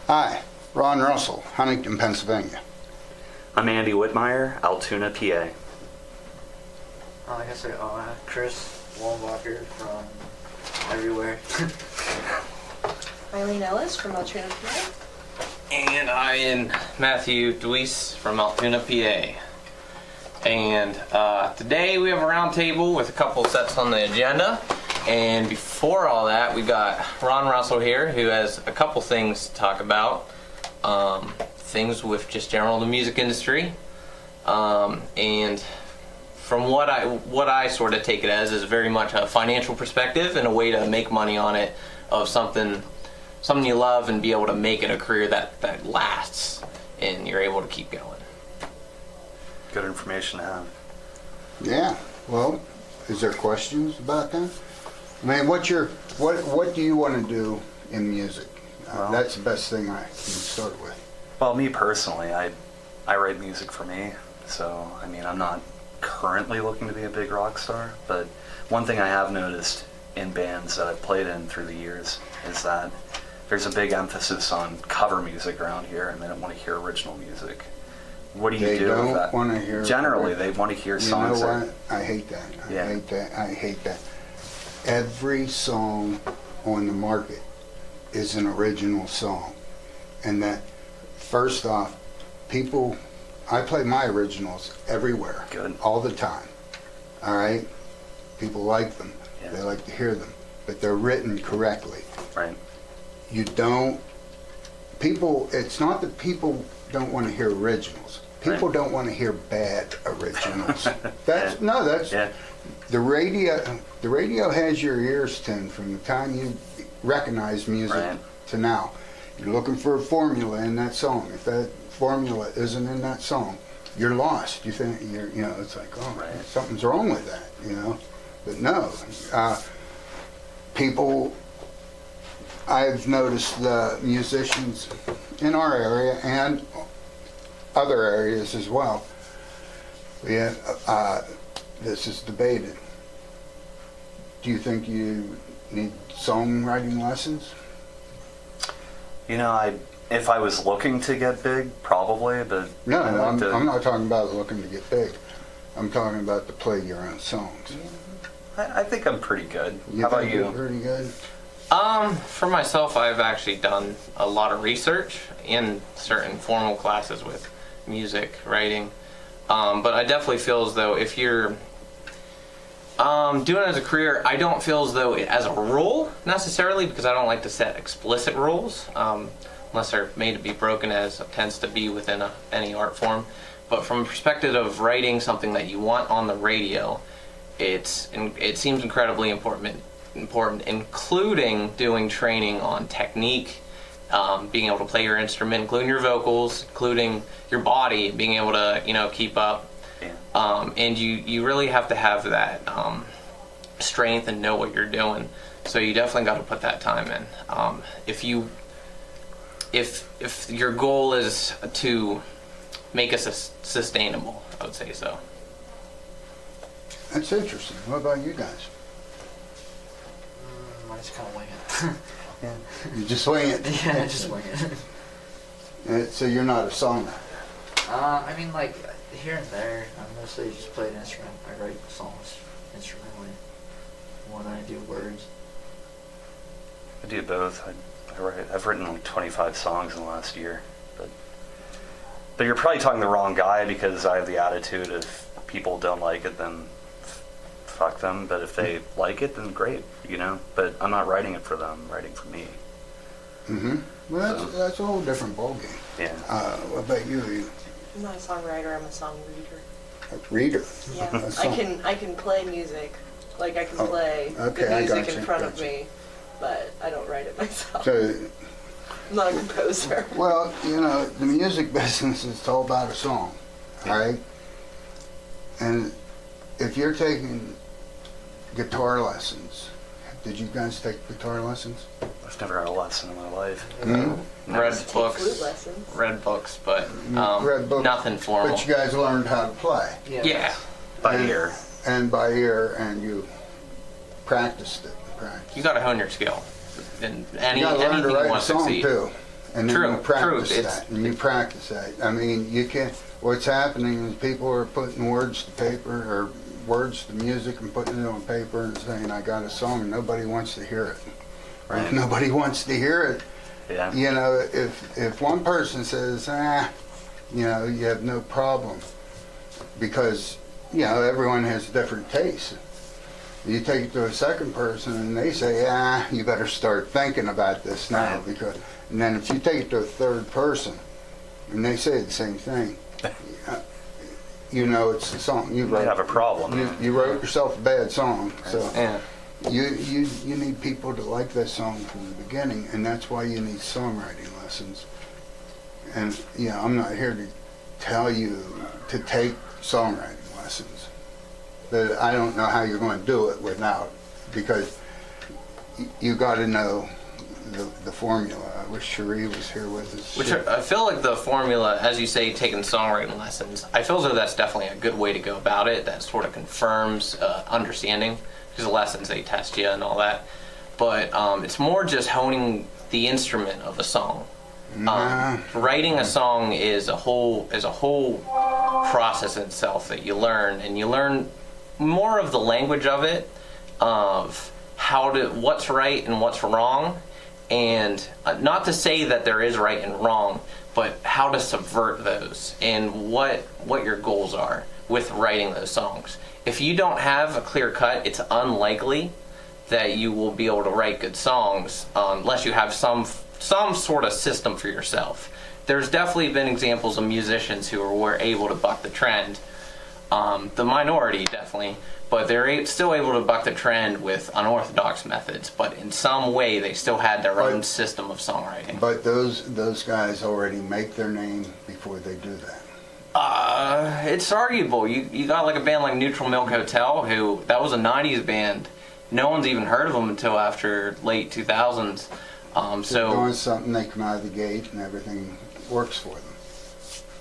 Hi, Ron Russell, Huntington, Pennsylvania. I'm Andy Whitmire, Altoona, PA. Like I said, Chris Wallenbacher from everywhere. Eileen Ellis from Altoona, PA. And I am Matthew Deweese from Altoona, PA. And today we have a roundtable with a couple sets on the agenda. And before all that, we got Ron Russell here, who has a couple things to talk about. Things with just general the music industry. And from what I sort of take it as is very much a financial perspective and a way to make money on it of something you love and be able to make it a career that lasts and you're able to keep going. Good information to have. Yeah, well, is there questions about that? I mean, what do you want to do in music? Well, that's the best thing I can start with. Well, me personally, I write music for me, so I mean, I'm not currently looking to be a big rock star, but one thing I have noticed in bands that I've played in through the years is that there's a big emphasis on cover music around here, and they don't want to hear original music. What do you do with that? They don't want to hear. Generally, they want to hear songs. You know what? I hate that. I hate that. Every song on the market is an original song, and that first off, I play my originals everywhere. Good. All the time. All right? People like them. Yeah. They like to hear them, but they're written correctly. Right. It's not that people don't want to hear originals. People don't want to hear bad originals. The radio has your ears tuned from the time you recognize music to now. You're looking for a formula in that song. If that formula isn't in that song, you're lost. You think it's like, something's wrong with that, But no, people. I've noticed the musicians in our area and other areas as well. This is debated. Do you think you need songwriting lessons? If I was looking to get big, probably, but... No, I'm not talking about looking to get big. I'm talking about to play your own songs. I think I'm pretty good. How about you? You're pretty good? For myself, I've actually done a lot of research in certain formal classes with music writing. But I definitely feel as though if you're doing it as a career, I don't feel as though as a rule necessarily, because I don't like to set explicit rules unless they're made to be broken, as it tends to be within any art form. But from a perspective of writing something that you want on the radio, it seems incredibly important, including doing training on technique, being able to play your instrument, including your vocals, including your body, being able to keep up. And you really have to have that strength and know what you're doing. So you definitely got to put that time in. If your goal is to make us sustainable, I would say so. That's interesting. What about you guys? I just kind of wing it. You just wing it? Yeah, I just wing it. So you're not a songwriter? I mean, like, here and there, I mostly just play an instrument. I write songs instrumentally more than I do words. I do both. I've written like 25 songs in the last year. But you're probably talking the wrong guy, because I have the attitude if people don't like it, then fuck them. But if they like it, then great, But I'm not writing it for them. I'm writing for me. Mm-hmm. Well, that's a whole different ballgame. Yeah. What about you? I'm not a songwriter, I'm a song reader. A reader? Yeah, I can play music. Like, I can play good music in front of me, but I don't write it myself. So, I'm not a composer. Well, the music business is all about a song, all right? And if you're taking guitar lessons, did you guys take guitar lessons? I've never had a lesson in my life. Mm-hmm. Read books, but read books, nothing formal. But you guys learned how to play. Yeah. By ear. And by ear, and you practiced it. You got to hone your skill. And you got to learn to write a song too. And then True, you practice true. that, and you practice that. I mean, you can't, what's happening is people are putting words to paper, or words to music and putting it on paper and saying, I got a song, and nobody wants to hear it. Right. Nobody wants to hear it. Yeah. You know, if one person says, you know, you have no problem, because, you know, everyone has different tastes. You take it to a second person and they say, you better start thinking about this now. Right. Because, and then if you take it to a third person and they say the same thing, you know it's a song you wrote. You have a problem. You wrote yourself a bad song. So Yeah. you need people to like that song from the beginning, and that's why you need songwriting lessons. And, you know, I'm not here to tell you to take songwriting lessons. But I don't know how you're going to do it without, because you got to know the formula. I wish Cherie was here with us. Which I feel like the formula, as you say, taking songwriting lessons, I feel as though that's definitely a good way to go about it. That sort of confirms understanding, because the lessons, they test you and all that. But it's more just honing the instrument of a song. Writing a song is a whole process in itself that you learn, and you learn more of the language of it, of what's right and what's wrong, and not to say that there is right and wrong, but how to subvert those and what your goals are with writing those songs. If you don't have a clear cut, it's unlikely that you will be able to write good songs unless you have some sort of system for yourself. There's definitely been examples of musicians who were able to buck the trend. The minority, definitely, but they're still able to buck the trend with unorthodox methods, but in some way they still had their own system of songwriting. But those guys already make their name before they do that. It's arguable. You got like a band like Neutral Milk Hotel, who, that was a 90s band. No one's even heard of them until after late 2000s. They're doing something, they come out of the gate and everything works for them.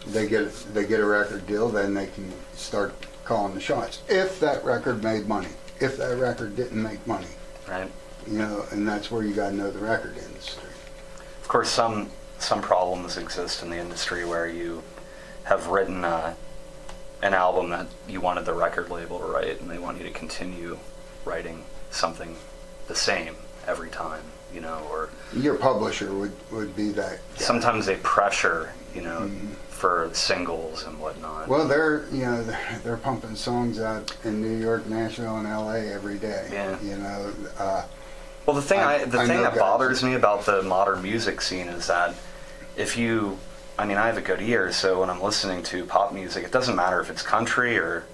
They get a record deal, then they can start calling the shots. If that record made money, if that record didn't make money, Right. you know, and that's where you got to know the record industry. Of course, some problems exist in the industry where you have written an album that you wanted the record label to write, and they want you to continue writing something the same every time, you know, or Your publisher would be that guy. sometimes they pressure, you know, for singles and whatnot. Well, they're pumping songs out in New York, Nashville, and L.A. every day. Yeah. You know, Well, the thing I know that guys bothers me about the modern music scene is that I have a good ear, so when I'm listening to pop music, it doesn't matter if it's country or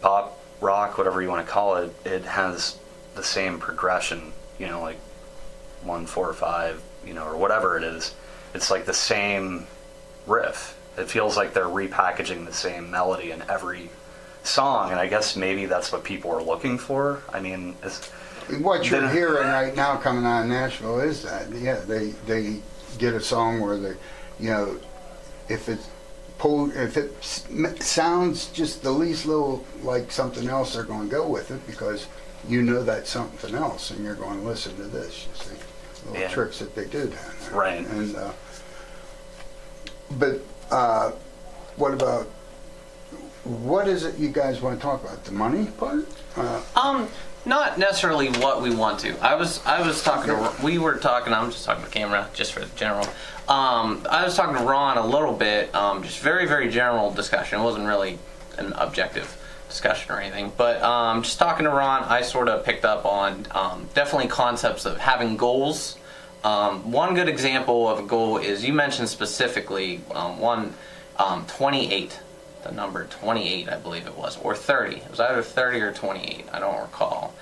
pop, rock, whatever you want to call it, it has the same progression, you know, like 1, 4, 5, you know, or whatever it is. It's like the same riff. It feels like they're repackaging the same melody in every song, and I guess maybe that's what people are looking for. I mean, what you're hearing right now coming out of Nashville is that, yeah, they get a song where they, you know, if it sounds just the least little like something else, they're going to go with it because you know that's something else, and you're going to listen to this. You see, little tricks that they do down there. Right. And but what is it you guys want to talk about? The money part? Not necessarily what we want to. I was talking to, we were talking, I'm just talking to the camera, just for the general. I was talking to Ron a little bit, just very, very general discussion. It wasn't really an objective discussion or anything, but just talking to Ron, I sort of picked up on definitely concepts of having goals. One good example of a goal is, you mentioned specifically 28. The number 28, I believe it was, or 30. It was either 30 or 28, I don't recall,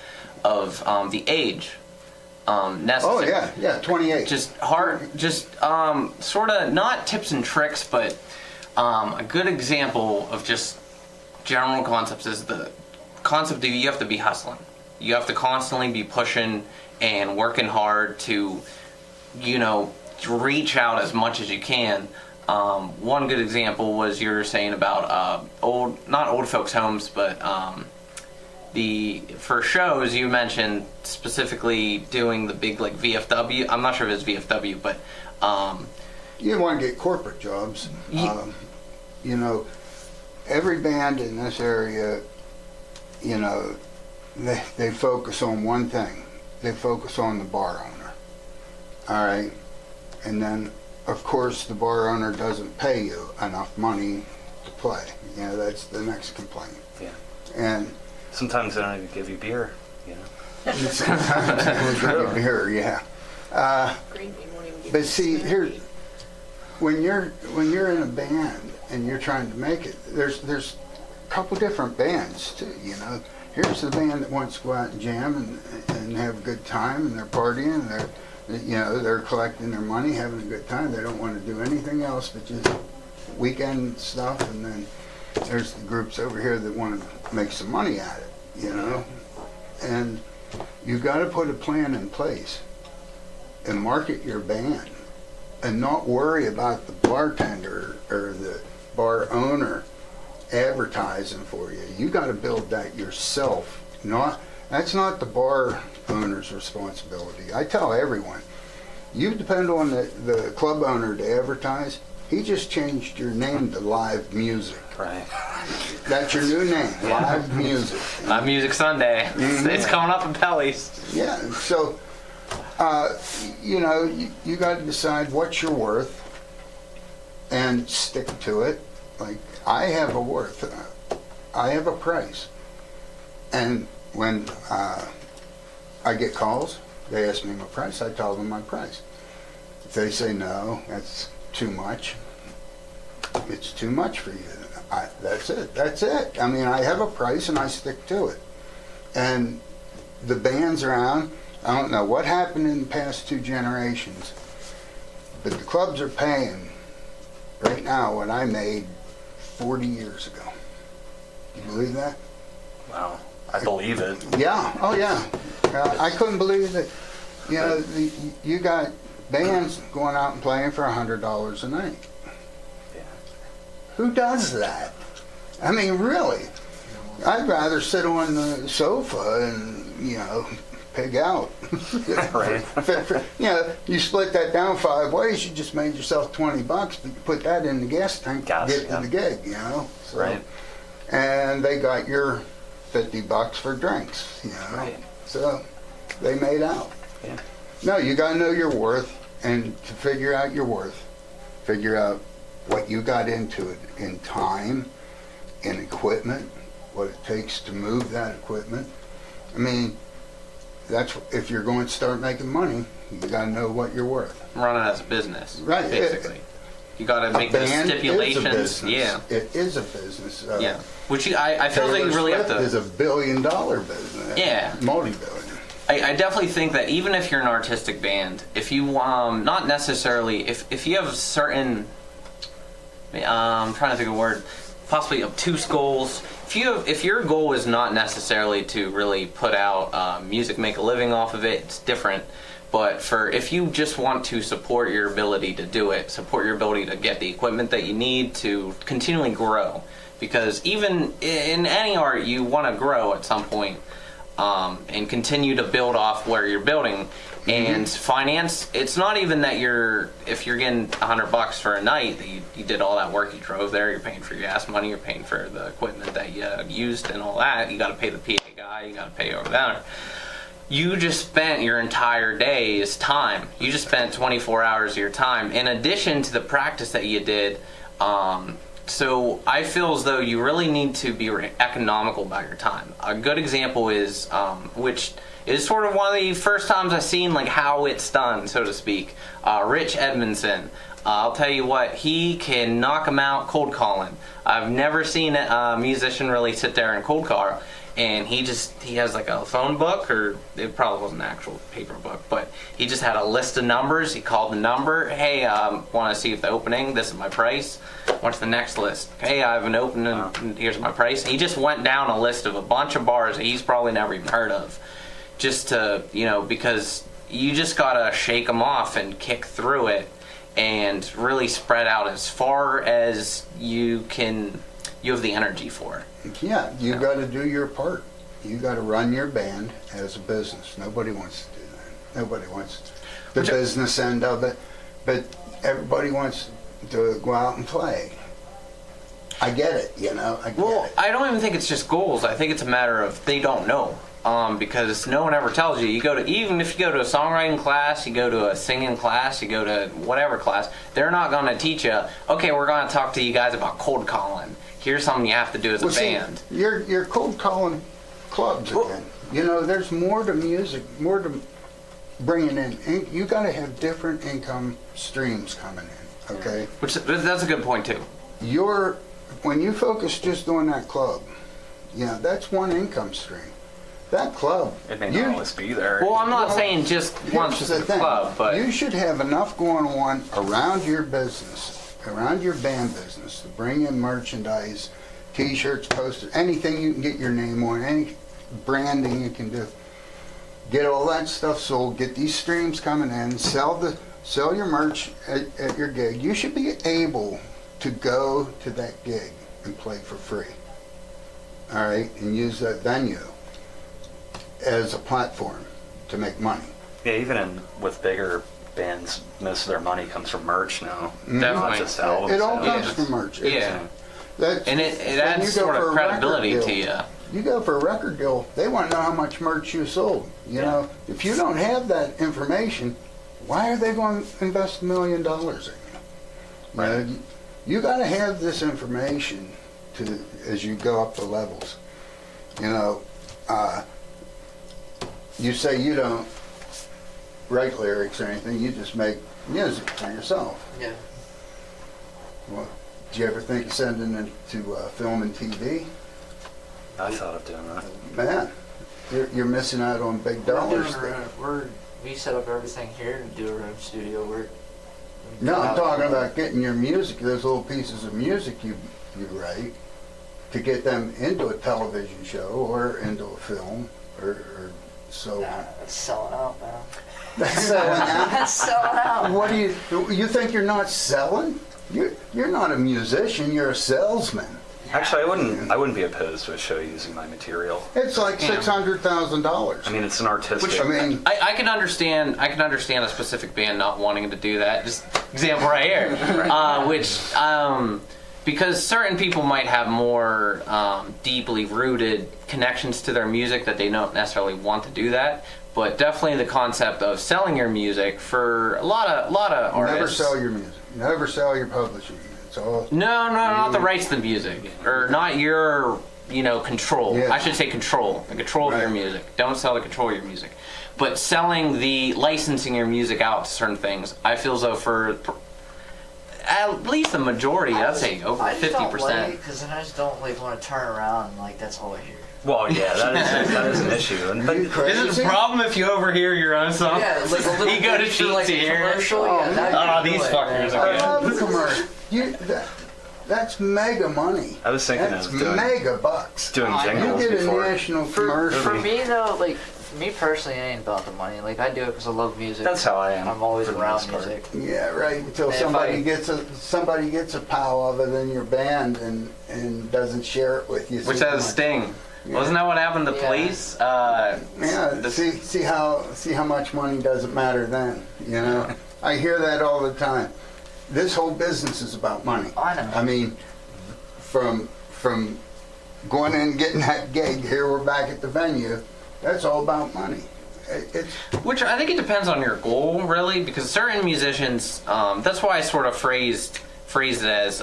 of the age necessary. Oh, yeah, 28. Just sort of not tips and tricks, but a good example of just general concepts is the concept of you have to be hustling. You have to constantly be pushing and working hard to, you know, reach out as much as you can. One good example was you were saying about not old folks' homes, but for shows you mentioned specifically doing the big like VFW. I'm not sure if it's VFW, but You want to get corporate jobs. You know, every band in this area, you know, they focus on one thing. They focus on the bar owner. All right? And then, of course, the bar owner doesn't pay you enough money to play. You know, that's the next complaint. Yeah. And sometimes they don't even give you beer, you know. sometimes they will drink beer, yeah. Green bean won't even give But you see, smell. here, when you're in a band and you're trying to make it, there's a couple different bands too. You know, here's the band that wants to go out and jam and have a good time, and they're partying, and they're collecting their money, having a good time. They don't want to do anything else but just weekend stuff. And then there's the groups over here that want to make some money at it. You know, and you've got to put a plan in place and market your band, and not worry about the bartender or the bar owner advertising for you. You got to build that yourself. That's not the bar owner's responsibility. I tell everyone, you depend on the club owner to advertise. He just changed your name to Live Music. Right. That's your new name, Live Music. Live Music Sunday. It's coming up in Pelly's. Yeah, so you know, you got to decide what you're worth and stick to it. Like, I have a worth, I have a price. And when I get calls, they ask me my price, I tell them my price. If they say no, that's too much, it's too much for you. That's it. I mean, I have a price and I stick to it. And the bands around, I don't know what happened in the past 2 generations, but the clubs are paying right now what I made 40 years ago. You believe that? Wow. I believe it. Yeah. Oh, yeah. I couldn't believe that. You know, you got bands going out and playing for $100 a night. Yeah. Who does that? I mean, really? I'd rather sit on the sofa and, you know, pig out. Right. You know, you split that down 5 ways, you just made yourself $20, but you put that in the gas tank to get to the gig, you know? So, Right. And they got your $50 for drinks, you know? Right. So they made out. Yeah. No, you got to know your worth, and to figure out your worth, figure out what you got into it in time, in equipment, what it takes to move that equipment. I mean, that's if you're going to start making money, you got to know what you're worth. Run it as a business, Right. basically. You got to make the Band stipulations. is a business. Yeah. It is a business. Yeah. Which I feel like you really have to. Is a billion-dollar business. Yeah. Multi-billion. I definitely think that even if you're an artistic band, if you not necessarily if you have certain I'm trying to think of a word, possibly obtuse goals. If your goal is not necessarily to really put out music, make a living off of it, it's different. But if you just want to support your ability to do it, support your ability to get the equipment that you need to continually grow, because even in any art you want to grow at some point. And continue to build off where you're building. And finance, it's not even that if you're getting $100 for a night, that you did all that work, you drove there, you're paying for your gas money, you're paying for the equipment that you used and all that, you got to pay the PA guy, you got to pay over there. You just spent your entire day's time. You just spent 24 hours of your time, in addition to the practice that you did. So I feel as though you really need to be economical about your time. A good example is, which is sort of one of the first times I've seen like how it's done, so to speak. Rich Edmondson. I'll tell you what, he can knock them out cold calling. I've never seen a musician really sit there and cold call. And he has like a phone book, or it probably wasn't an actual paper book, but he just had a list of numbers. He called the number. Hey, want to see if the opening, this is my price. What's the next list? Hey, I have an opening, and here's my price. He just went down a list of a bunch of bars that he's probably never even heard of. Just to, because you just gotta shake them off and kick through it and really spread out as far as you have the energy for. Yeah, you got to do your part. You got to run your band as a business. Nobody wants to do that. Nobody wants the business end of it. but everybody wants to go out and play. I get it, I get it. I don't even think it's just goals. I think it's a matter of they don't know. Because no one ever tells you. Even if you go to a songwriting class, you go to a singing class, you go to whatever class, they're not going to teach you, okay, we're going to talk to you guys about cold calling. Here's something you have to do as a band. You're cold calling clubs again. There's more to music, more to bringing in. You got to have different income streams coming in, okay? Which that's a good point, too. When you focus just on that club, that's one income stream. That club. It may not always be there. Well, I'm not saying just one specific club, but you should have enough going on around your business, around your band business, to bring in merchandise, T-shirts, posters, anything you can get your name on, any branding you can do. Get all that stuff sold. Get these streams coming in. Sell your merch at your gig. You should be able to go to that gig and play for free. All right, and use that venue as a platform to make money. Yeah, even with bigger bands, most of their money comes from merch now. Definitely. Not just albums. It all comes from merch. And it adds sort of credibility to you. You go for a record deal, they want to know how much merch you sold. If you don't have that information, why are they going to invest $1 million in you? Right. You got to have this information as you go up the levels. You say you don't write lyrics or anything, you just make music for yourself. Yeah. Well, did you ever think of sending it to film and TV? I thought of doing that. Man, you're missing out on big dollars. We set up everything here and do our own studio work. No, I'm talking about getting your music, those little pieces of music you write, to get them into a television show or into a film or so. Nah, that's selling out, man. That's selling out. That's selling out. What do you think you're not selling? You're not a musician. You're a salesman. Actually, I wouldn't be opposed to a show using my material. It's like $600,000. I mean, it's an artistic. I can understand a specific band not wanting to do that. Just example right here, because certain people might have more deeply rooted connections to their music that they don't necessarily want to do that. But definitely the concept of selling your music for a lot of artists. Never sell your music. Never sell your publishing. It's all. No, not the rights to the music, or not your control. Yeah. I should say control. The control of your music. Don't sell the control of your music. But selling licensing your music out to certain things, I feel as though for at least the majority, I'd say over 50%. Because then I just don't want to turn around and that's all I hear. Well, yeah, that is an issue. Is it a problem if you overhear your own song? Yeah, like a little you go to sheets here. Commercial, These fuckers I are love the commercial. That's mega money. I was thinking that's of doing mega bucks. Doing You jingles get a before. national commercial. For me though, me personally, I ain't about the money. I do it because I love music. That's how I am. I'm always for the around most part. music. Yeah, right. Until If somebody gets a pile of it in your band and doesn't share it with you. Which has a sting. Yeah. Wasn't that what happened to Police? See how much money doesn't matter then. I hear that all the time. This whole business is about money. I know. I mean, from going in and getting that gig, here we're back at the venue. That's all about money. Which I think it depends on your goal, really, because certain musicians. That's why I sort of phrased it as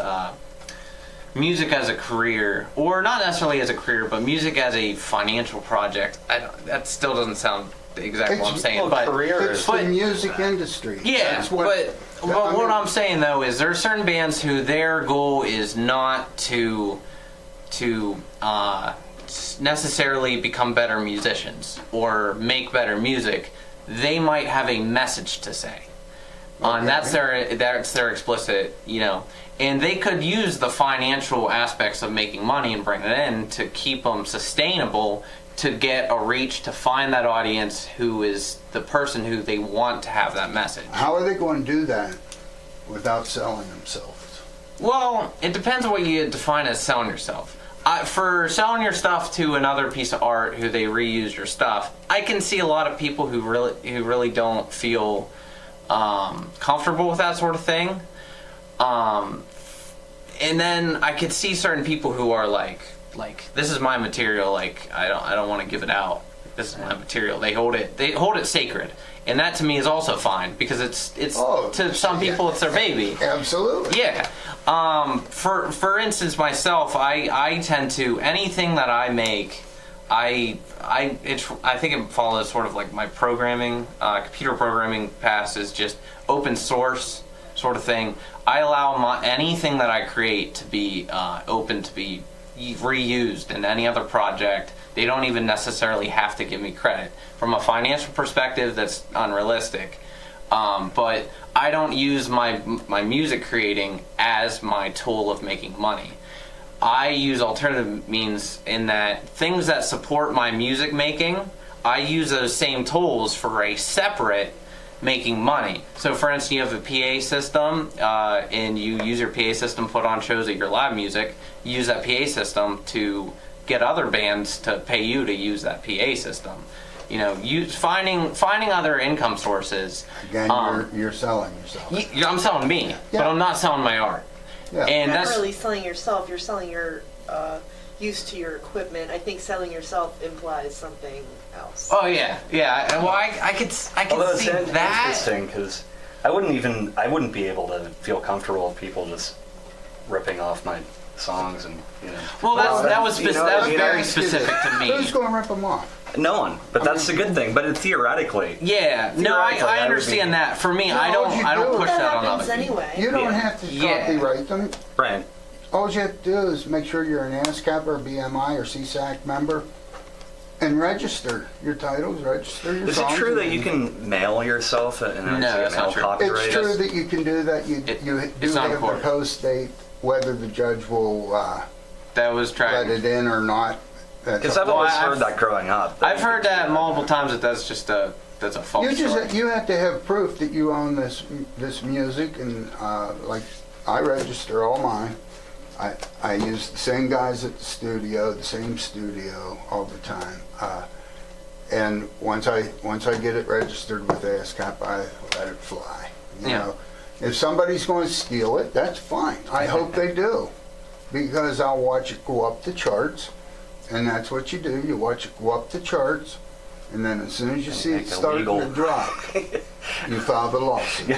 music as a career, or not necessarily as a career, but music as a financial project. That still doesn't sound exactly what I'm saying. But it's the music industry. Yeah, but what I'm saying though is there are certain bands who their goal is not to necessarily become better musicians or make better music. They might have a message to say. Okay. That's their explicit, and they could use the financial aspects of making money and bring it in to keep them sustainable, to get a reach, to find that audience who is the person who they want to have that message. How are they going to do that without selling themselves? Well, it depends on what you define as selling yourself. For selling your stuff to another piece of art who they reuse your stuff, I can see a lot of people who really don't feel comfortable with that sort of thing. And then I could see certain people who are like this is my material, like I don't want to give it out. This is my material. They hold it sacred. And that to me is also fine because it's to some people it's their baby. Absolutely. Yeah. For instance, myself, I tend to anything that I make, I think it follows sort of like my programming, computer programming past is just open source sort of thing. I allow anything that I create to be open to be reused in any other project. They don't even necessarily have to give me credit. From a financial perspective, that's unrealistic. But I don't use my music creating as my tool of making money. I use alternative means in that things that support my music making, I use those same tools for a separate making money. So for instance, you have a PA system and you use your PA system put on shows at your live music. You use that PA system to get other bands to pay you to use that PA system. You know, finding other income sources. Again, you're selling yourself. I'm selling me, but I'm not selling my art. Yeah. You're And not that's really selling yourself. You're selling your use to your equipment. I think selling yourself implies something else. Oh yeah. Well, I could Although see it's that. interesting because I wouldn't be able to feel comfortable with people just ripping off my songs and Well, that was you know, very specific to me. Who's going to rip them off? No one, but that's a good thing. But theoretically, Yeah, no, I understand that. For me, I don't push That that on happens other people. anyway. You don't have to copyright them. right? All you have to do is make sure you're an ASCAP or BMI or CSAC member and register your titles, register your Is it songs. true that you can mail yourself and No, that's not true. copyright? It's true that you can do that. You It's do not have the important. post date, whether the judge will That was let trying. it in or not. Because I've always heard that growing up. I've heard that multiple times. That's a false story. You have to have proof that you own this music, and like I register all mine. I use the same guys at the studio, the same studio all the time. And once I get it registered with ASCAP, I let it fly. You know, if somebody's going to steal it, that's fine. I hope they do, because I'll watch it go up the charts, and that's what you do. You watch it go up the charts, and then as soon as you see it starting to drop, you file the lawsuit.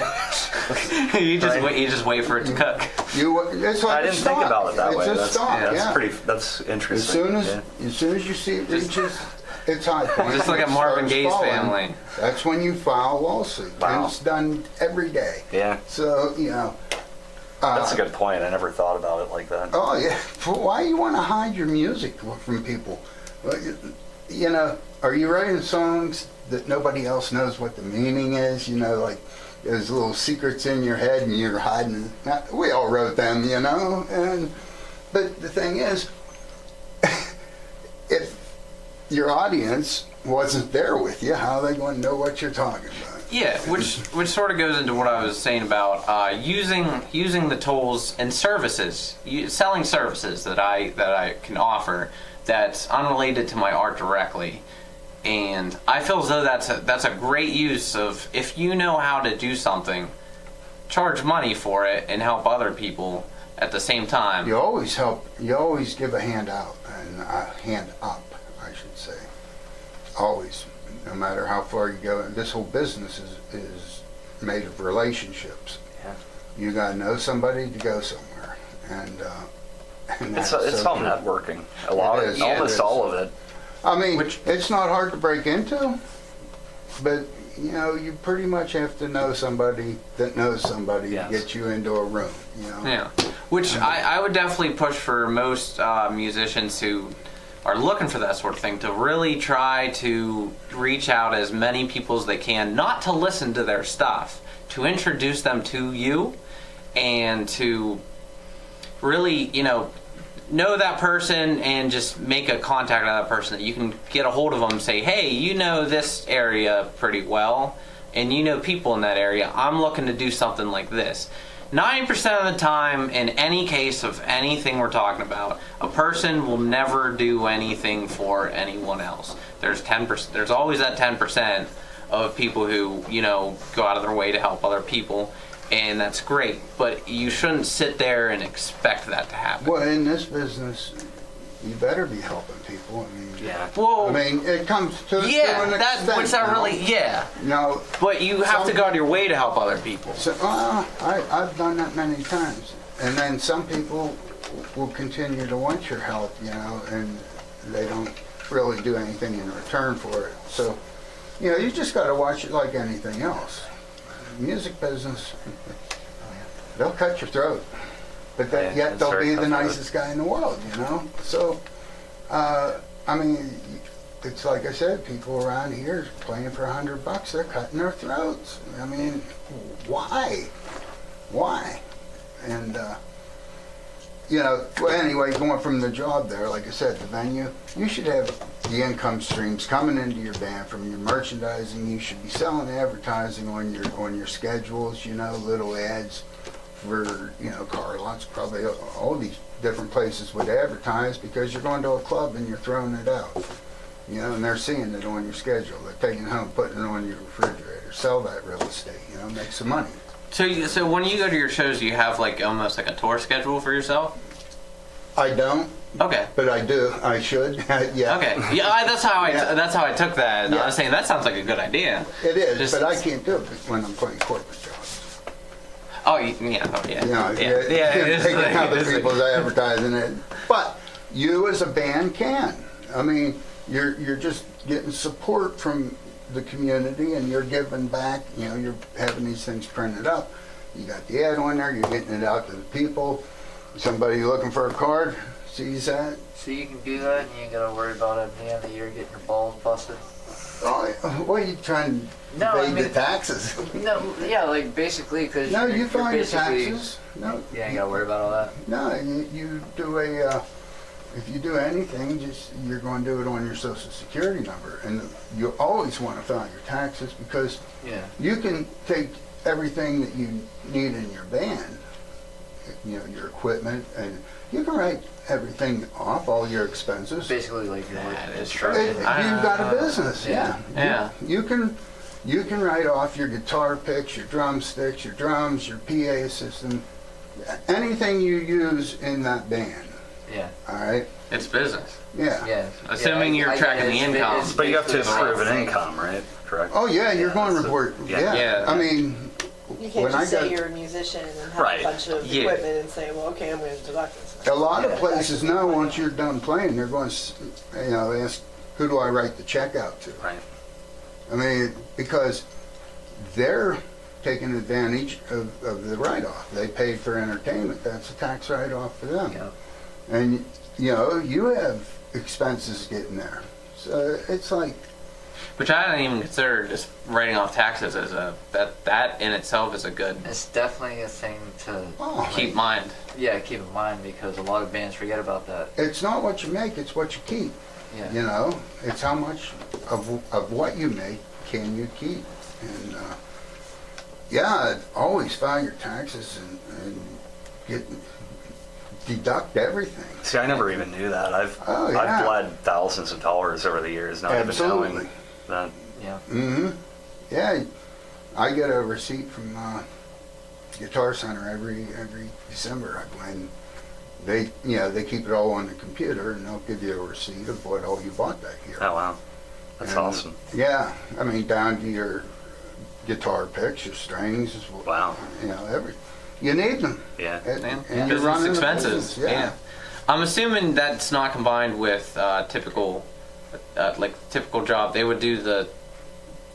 You just wait for it to cook. It's like I didn't think about it that way. It's a stock, That's interesting. As soon as you see it reaches its high point, Just like a Marvin starts Gaye's falling, family. That's when you file a lawsuit, Wow. and it's done every day. Yeah, So that's a good point. I never thought about it like that. Oh yeah, why you want to hide your music from people? Well, are you writing songs that nobody else knows what the meaning is? Like there's little secrets in your head and you're hiding. We all wrote them, but the thing is, if your audience wasn't there with you, how are they going to know what you're talking about? Yeah, which sort of goes into what I was saying about using the tools and services, selling services that I can offer that's unrelated to my art directly. And I feel as though that's a great use of, if you know how to do something, charge money for it and help other people at the same time. You always help. You always give a hand out and a hand up, I should say. Always, no matter how far you go. And this whole business is made of relationships. Yeah. You got to know somebody to go somewhere, and It's that's all true. networking. A lot It of is. almost It is. all of it. I mean, it's not hard to break into, but you pretty much have to know somebody that knows somebody Yes. to get you into a room. Yeah, which I would definitely push for most musicians who are looking for that sort of thing to really try to reach out as many people as they can, not to listen to their stuff, to introduce them to you, and to really, know that person and just make a contact with that person that you can get a hold of them and say, hey, you know this area pretty well, and you know people in that area. I'm looking to do something like this. 90% of the time, in any case of anything we're talking about, a person will never do anything for anyone else. There's 10%. There's always that 10% of people who, you know, go out of their way to help other people, and that's great. But you shouldn't sit there and expect that to happen. Well, in this business, you better be helping people. I mean, Yeah. Well, I mean, it comes to yeah, an that extent, what's that you know? really? Yeah, No, but you have to Some- go out of your way to help other people. so, I've done that many times. And then some people will continue to want your help, you know, and they don't really do anything in return for it. So, you know, you just got to watch it like anything else. Music business, they'll cut your throat, but Yeah, yet it's they'll very be the cutthroat. nicest guy in the world, you know. So, I mean, it's like I said, people around here playing for $100, they're cutting their throats. I mean, why? Why? And, you know, well, anyway, going from the job there, like I said, the venue, you should have the income streams coming into your band from your merchandising. You should be selling advertising on your schedules, you know, little ads for, you know, car lots. Probably all these different places would advertise because you're going to a club and you're throwing it out, you know, and they're seeing it on your schedule. They're taking it home, putting it on your refrigerator. Sell that real estate, you know, make some money. So when you go to your shows, you have like almost like a tour schedule for yourself? I don't, Okay. but I do. I should. Yeah. Okay. Yeah, that's how I took that. Yeah. I was saying that sounds like a good idea. It is, Just- but I can't do it when I'm playing corporate jobs. Oh, yeah. You know, Yeah. you're It is taking like- other it is like- people's advertising it. But you as a band can. I mean, you're just getting support from the community and you're giving back. You know, you're having these things printed up. You got the ad on there, you're getting it out to the people. Somebody looking for a card sees that. So you can do that and you ain't gotta worry about at the end of the year getting your balls busted. Oh, what are you trying to No, I evade the mean- taxes? No, yeah, like basically because No, you you're file your basically, taxes. No, you ain't gotta worry about all that. no, you do a, if you do anything, just, you're going to do it on your social security number. And you always want to file your taxes because Yeah. you can take everything that you need in your band, you know, your equipment, and you can write everything off, all your expenses. Basically like your That is true. true. You've got a business, yeah. Yeah. You can write off your guitar picks, your drumsticks, your drums, your PA system, anything you use in that band. Yeah. All right. It's business. Yeah. Yeah. Assuming you're tracking the income. But you have to basically prove an the same. income, right? Correct? Oh yeah, you're going to that's report. yeah. Yeah. Yeah. I mean, You can't when I just say got you're a musician and have Right. a bunch of Yeah. equipment and say, well, okay, I'm going to deduct this. a lot of Yeah. places now, once you're done playing, they're going to, you know, ask, who do I write the check out to? Right. I mean, because they're taking advantage of the write-off. They paid for entertainment. That's a tax write-off for them. Yeah. And, you know, you have expenses getting there. So it's like, Which I don't even consider just writing off taxes as that in itself is a good It's definitely a thing to oh, keep in mind. keep in mind because a lot of bands forget about that. it's not what you make, it's what you keep. Yeah. You know, it's how much of what you make can you keep. And, yeah, always file your taxes and deduct everything. See, I never even knew that. I've Oh, yeah. I've bled thousands of dollars over the years, not even Absolutely. knowing that. Yeah. Mm-hmm. Yeah, I get a receipt from Guitar Center every December when they, you know, they keep it all on the computer and they'll give you a receipt of what all you bought that year. Oh wow, that's And, awesome. Yeah, I mean down to your guitar picks, your strings, Wow. you know, you need them. Yeah. And, Yeah. and you're Business running a expenses. business, Yeah. I'm assuming that's not combined with typical job. They would do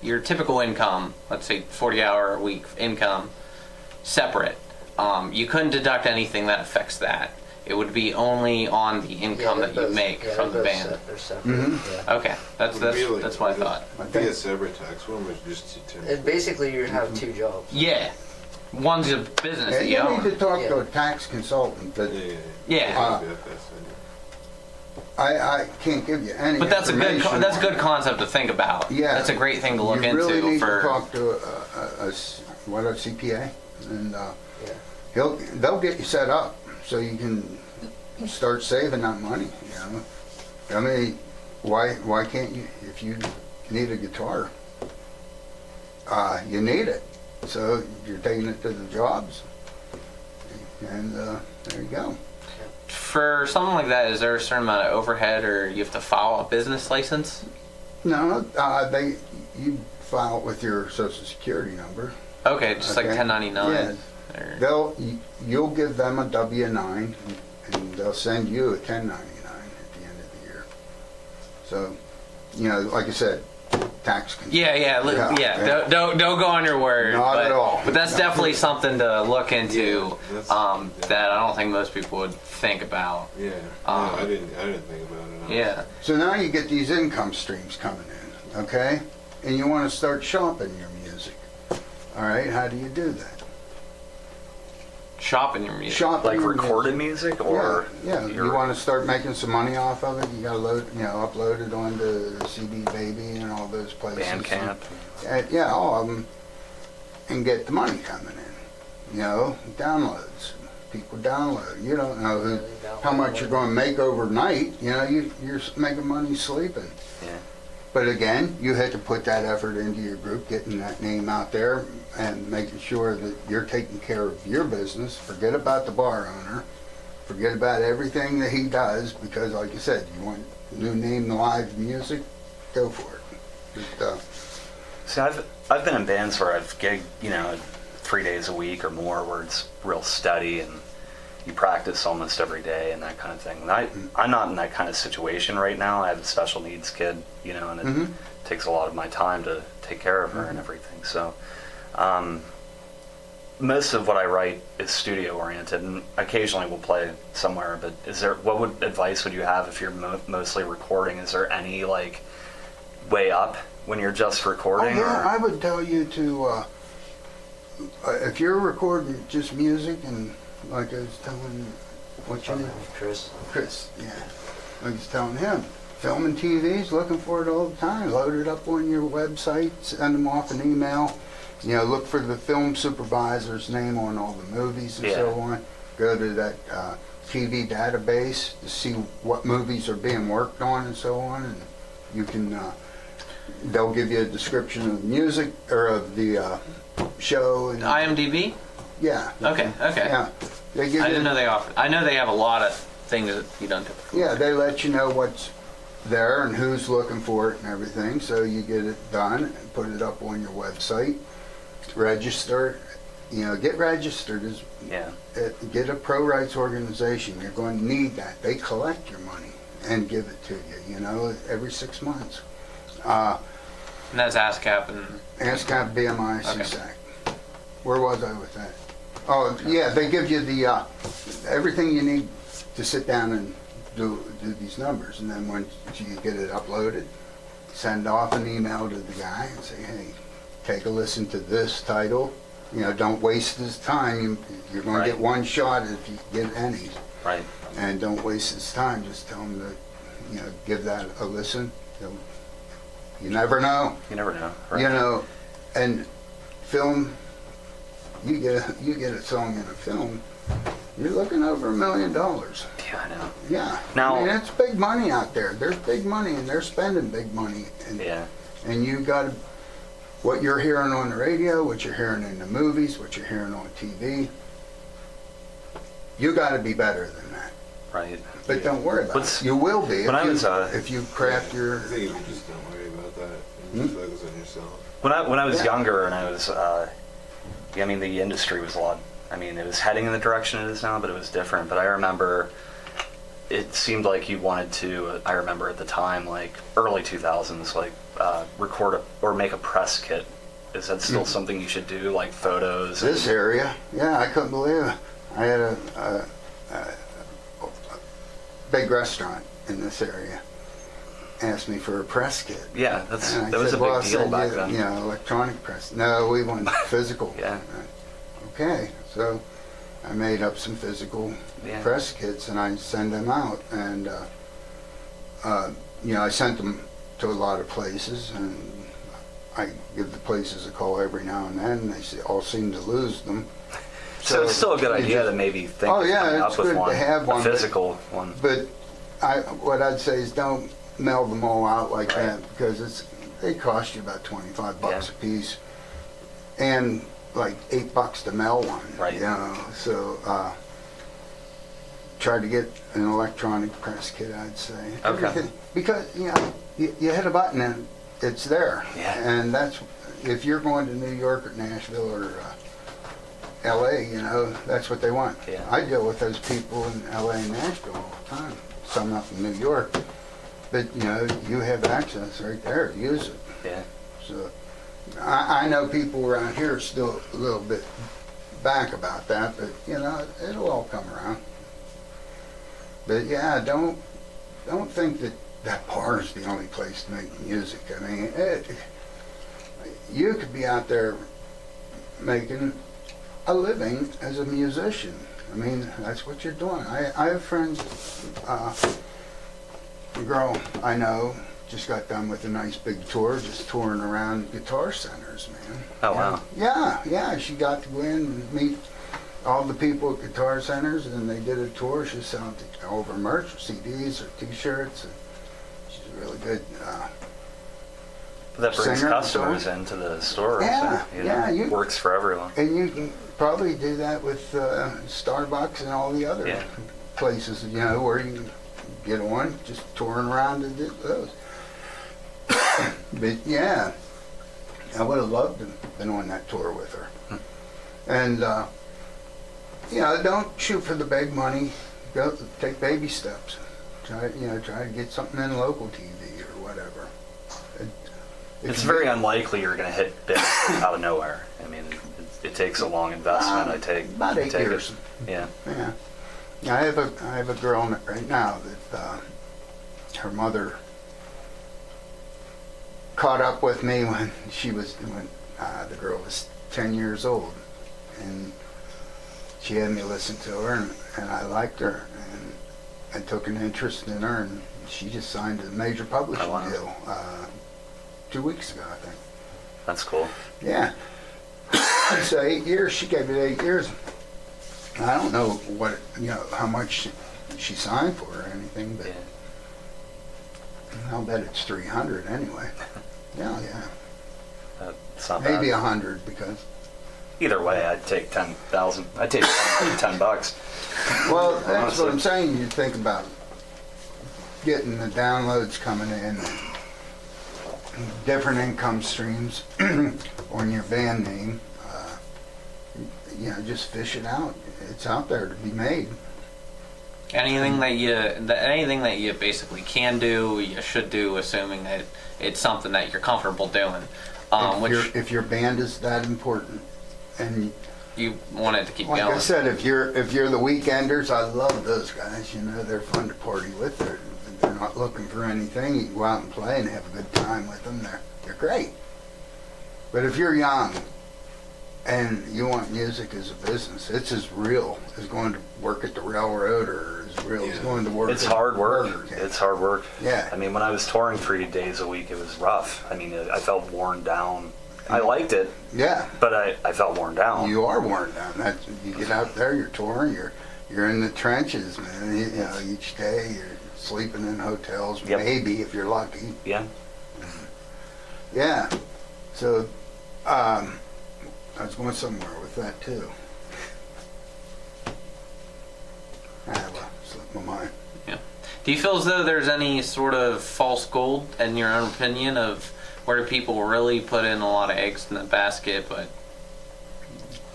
your typical income, let's say 40-hour a week income, separate. You couldn't deduct anything that affects that. It would be only on the income that you make from the band. They're separate. Mhm. Yeah. Okay, that's what I thought. I Be a think, separate tax one was just And basically, you have two jobs. Yeah, one's a business yeah, that you you need to own. talk to Yeah. a tax consultant, but Yeah, I can't give you any but that's a information good on good it. concept to think about. Yeah. That's a great thing to look You really into need for. to talk to a CPA, and Yeah. they'll get you set up so you can start saving that money. You know, I mean, why can't you? If you need a guitar, you need it. So you're taking it to the jobs, and there you go. For something like that, is there a certain amount of overhead, or you have to file a business license? No, you file it with your social security number. Okay, just like Okay. 1099. Yeah. Or- You'll give them a W-9, and they'll send you a 1099 at the end of the year. So, like I said, tax control. Yeah. Don't go on your word. Not but, at all. But that's definitely something to look into. Yeah, that's- that I don't think most people would think about. Yeah, I didn't think about it. Yeah. So now you get these income streams coming in, okay? And you want to start shopping your music. All right, how do you do that? Shopping your music. Shopping Like your recorded music, or yeah, you want to start making some money off of it. You got to upload it onto CD Baby and all those places. Bandcamp. Yeah, all of them, and get the money coming in. Downloads. People download. You don't know how much you're going to make overnight. You're making money sleeping. Yeah. But again, you had to put that effort into your group, getting that name out there and making sure that you're taking care of your business. Forget about the bar owner. Forget about everything that he does, because like you said, you want new name live music, go for it. But, See, I've been in bands where I've gigged, 3 days a week or more, where it's real steady and you practice almost every day and that kind of thing. And I'm not in that kind of situation right now. I have a special needs kid, and it takes a lot of my time to take care of her and everything. So most of what I write is studio oriented, and occasionally we'll play somewhere. But what advice would you have if you're mostly recording? Is there any way up when you're just recording? I would tell you to, if you're recording just music, and like I was telling, what's your name? Chris. Chris, yeah. I was telling him, filming TVs, looking for it all the time. Load it up on your website, send them off an email. Look for the film supervisor's name on all the movies and so on. Go to that TV database to see what movies are being worked on and so on. And you can, they'll give you a description of the music, or of the show. And, IMDb? yeah. Okay. Yeah. They give I you, didn't know they offered. I know they have a lot of things that you don't typically. yeah, they let you know what's there and who's looking for it and everything, so you get it done and put it up on your website. Register, get registered. Get a pro rights organization. You're going to need that. They collect your money and give it to you, every 6 months. And that's ASCAP and. ASCAP, BMI, Okay. CSAC. Where was I with that? Oh, yeah, they give you the everything you need to sit down and do these numbers, and then once you get it uploaded, send off an email to the guy and say, hey, take a listen to this title. Don't waste his time. You're going to get one shot if you get any. Right. And don't waste his time. Just tell him to, give that a listen. You never know. You never know. Right. And film, you get a song in a film, you're looking over $1 million. Yeah, I know. Yeah. Now, I mean, it's big money out there. There's big money, and they're spending big money. And, yeah. And you got to, what you're hearing on the radio, what you're hearing in the movies, what you're hearing on TV, you got to be better than that. Right. But don't worry about it. You will be if you craft your. I think you just don't worry about that and just focus on yourself. When I was younger and I was, the industry was a lot. It was heading in the direction it is now, but it was different. But I remember, it seemed like you wanted to. I remember at the time, early 2000s, record or make a press kit. Is that still something you should do, like photos? This area, yeah, I couldn't believe it. I had a big restaurant in this area asked me for a press kit. Yeah, that was a "Well, I'll big deal send back you, then. Electronic press. No, we want physical. Yeah. Okay, so I made up some physical press kits and I send them out, and I sent them to a lot of places, and I give the places a call every now and then, and they all seem to lose them. So it's still a good idea to maybe think of coming it's up with good one, to have one, a physical one. But what I'd say is don't mail them all out like that, because they cost you about $25 a piece. and like $8 to mail one. Right. You know, so tried to get an electronic press kit, I'd say. Okay. Everything. Because, you know, you hit a button and it's there. Yeah. And that's, if you're going to New York or Nashville or LA, you know, that's what they want. Yeah. I deal with those people in LA and Nashville all the time. Some up in New York. But, you know, you have access right there. Use it. Yeah. So I know people around here are still a little bit back about that, but, you know, it'll all come around. But, yeah, don't think that bar is the only place to make music. I mean, you could be out there making a living as a musician. I mean, that's what you're doing. I have friends, a girl I know just got done with a nice big tour, just touring around guitar centers, man. Oh, wow. Yeah, she got to go in and meet all the people at guitar centers, and they did a tour. She selling over merch, CDs or T-shirts. And she's a really good That brings singer, customers so- into the store. Yeah, so, yeah, you- works for everyone. And you can probably do that with Starbucks and all the other Yeah. places, you know, where you can get on, just touring around and do those. But yeah, I would have loved to have been on that tour with her. And, you know, don't shoot for the big money. Go take baby steps. Try to get something in local TV or whatever. If It's you very get- unlikely you're going to hit big out of nowhere. I mean, it takes a long investment. About 8 years. Yeah. Yeah. I have a girl right now that her mother caught up with me when the girl was 10 years old, and she had me listen to her, and I liked her, and I took an interest in her, and she just signed a major publishing Oh, wow. deal 2 weeks ago, I think. That's cool. Yeah. So 8 years, she gave it 8 years. I don't know what, you know, how much she signed for or anything, but Yeah. I'll bet it's 300 anyway. Yeah. That's not Maybe bad. 100 because, Either way, I'd take 10,000. I'd take $10. well, that's Honestly. what I'm saying. You think about getting the downloads coming in, different income streams on your band name. You know, just fish it out. It's out there to be made. Anything that you basically can do, you should do, assuming that it's something that you're comfortable doing. If your band is that important, and You want it to keep like going. I said, if you're the Weekenders, I love those guys. You know, they're fun to party with. They're not looking for anything. You can go out and play and have a good time with them. They're great. But if you're young and you want music as a business, it's as real as going to work at the railroad or as real as going to work. It's at hard work. Burger King. It's hard work. Yeah. I mean, when I was touring 3 days a week, it was rough. I mean, I felt worn down. I liked it, Yeah. but I felt worn down. You are worn down. You get out there, you're touring, you're in the trenches, man. You know, each day you're sleeping in hotels, Yep. maybe if you're lucky. Yeah. Yeah. So, I was going somewhere with that too. Well, slipped my mind. Yeah. Do you feel as though there's any sort of false gold, in your own opinion, of where people really put in a lot of eggs in the basket, but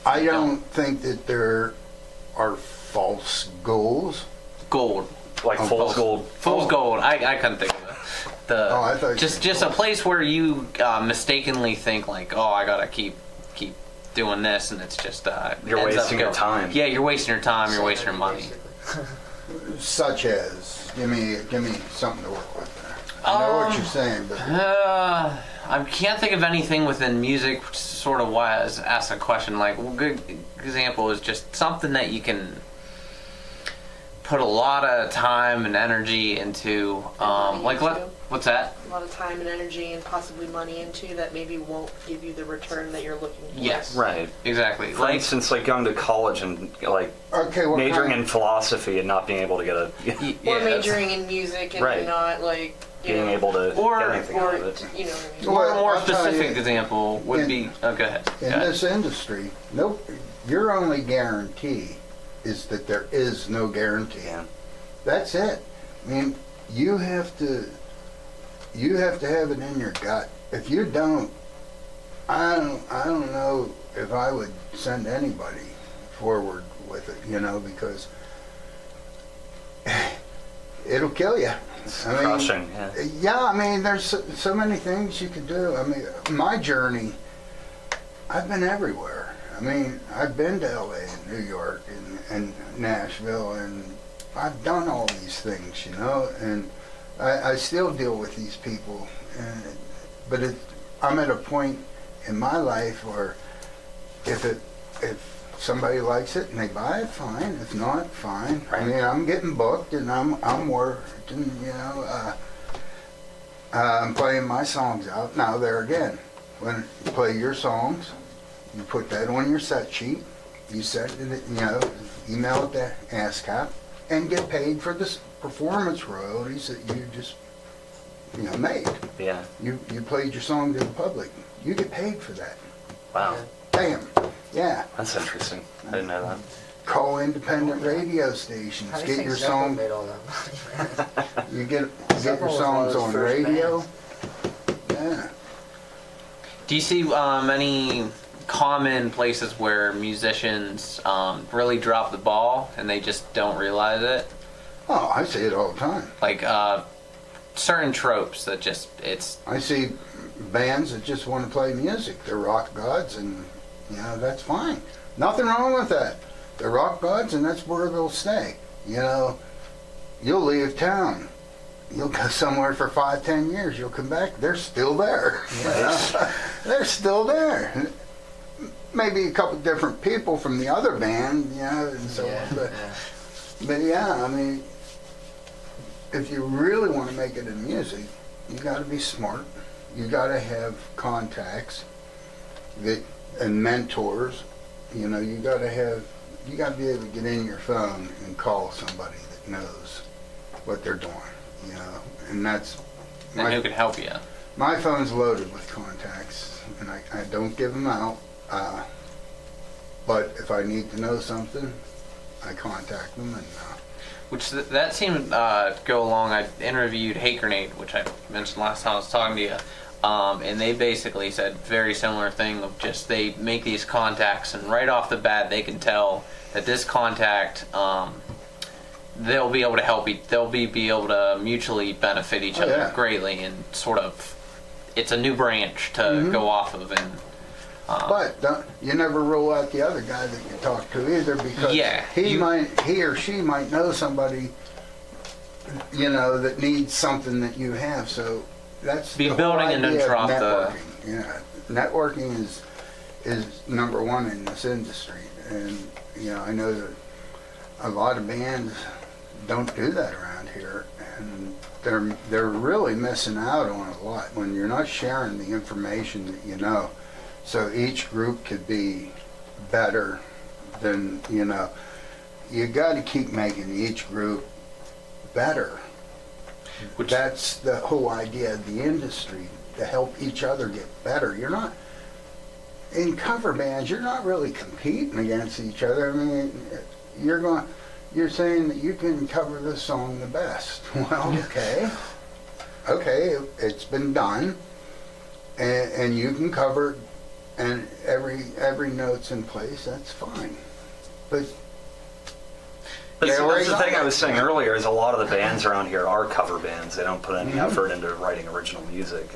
I don't think that there are false goals. gold? Like Oh, fool's gold. Fool's gold. I couldn't think of it. Oh, I thought you just said a place where you mistakenly think like, oh, I gotta keep doing this, and it's just You're ends up wasting your time. Yeah, you're wasting your time. You're wasting your money. Such as, give me something to work with there. I know what you're saying, but I can't think of anything within music, which is sort of why I was asked a question. Like, well, good example is just something that you can put a lot of time and energy into. money into. What's that? A lot of time and energy and possibly money into that maybe won't give you the return that you're looking for. Yes. Right. Exactly. For instance, like going to college and like Okay, what majoring kind? in philosophy and not being able to get a Or majoring in music and Right. not like you being know, able to Or- get anything out or of it. you know what I mean. Or a Well, more I'll tell specific you, example would in- be. Oh, go ahead. In Go ahead. this industry, nope, your only guarantee is that there is no guarantee. Yeah. That's it. I mean, you have to have it in your gut. If you don't, I don't know if I would send anybody forward with it, you know, because it'll kill you. It's I mean, crushing, yeah. Yeah, I mean, there's so many things you could do. I mean, my journey, I've been everywhere. I mean, I've been to LA and New York and Nashville, and I've done all these things, you know, and I still deal with these people. But I'm at a point in my life where if somebody likes it and they buy it, fine. If not, fine. Right. I mean, I'm getting booked and I'm working, you know. I'm playing my songs out. Now, there again, when you play your songs, you put that on your set sheet. You set it, you know, email it to ASCAP and get paid for the performance royalties that you just, you know, made. Yeah. You played your song to the public. You get paid for that. Wow. Bam. Yeah. That's interesting. I didn't know that. Call independent radio stations. How do you Get think your Zeppelin song. made all that money? You get Zeppelin your was songs one on of those first radio. bands. Yeah. Do you see any common places where musicians really drop the ball and they just don't realize it? Oh, I see it all the time. Like certain tropes that just it's I see bands that just want to play music. They're rock gods, and you know that's fine. Nothing wrong with that. They're rock gods, and that's where they'll stay. You know, you'll leave town. You'll go somewhere for 5-10 years. You'll come back. They're still there. You know? They're still there. Maybe a couple different people from the other band, you know, and so on. But yeah, I mean, if you really want to make it in music, you got to be smart. You got to have contacts and mentors. You know, you got to be able to get in your phone and call somebody that knows what they're doing. You know, and that's and who can help you. my phone's loaded with contacts, and I don't give them out. But if I need to know something, I contact them and. Which that seemed go along. I interviewed Hate Grenade, which I mentioned last time I was talking to you, and they basically said very similar thing of just they make these contacts, and right off the bat they can tell that this contact they'll be able to help. They'll be able to mutually benefit each other Yeah. greatly, and sort of it's a new branch to go off of. And But you never rule out the other guy that you talk to either, because Yeah, he or she might know somebody, you know, that needs something that you have. So that's Be the whole building and idea don't of drop the- networking. Yeah, networking is number one in this industry, and you know I know that a lot of bands don't do that around here, and they're really missing out on a lot when you're not sharing the information that you know. So each group could be better than, you know, you got to keep making each group better. Which- That's the whole idea of the industry, to help each other get better. You're not, in cover bands, you're not really competing against each other. I mean, you're saying that you can cover this song the best. Well, okay, it's been done, and you can cover it, and every note's in place, that's fine. But But Yeah, see, that's the right. thing I was saying earlier is a lot of the bands around here are cover bands. They don't put any effort into writing original music.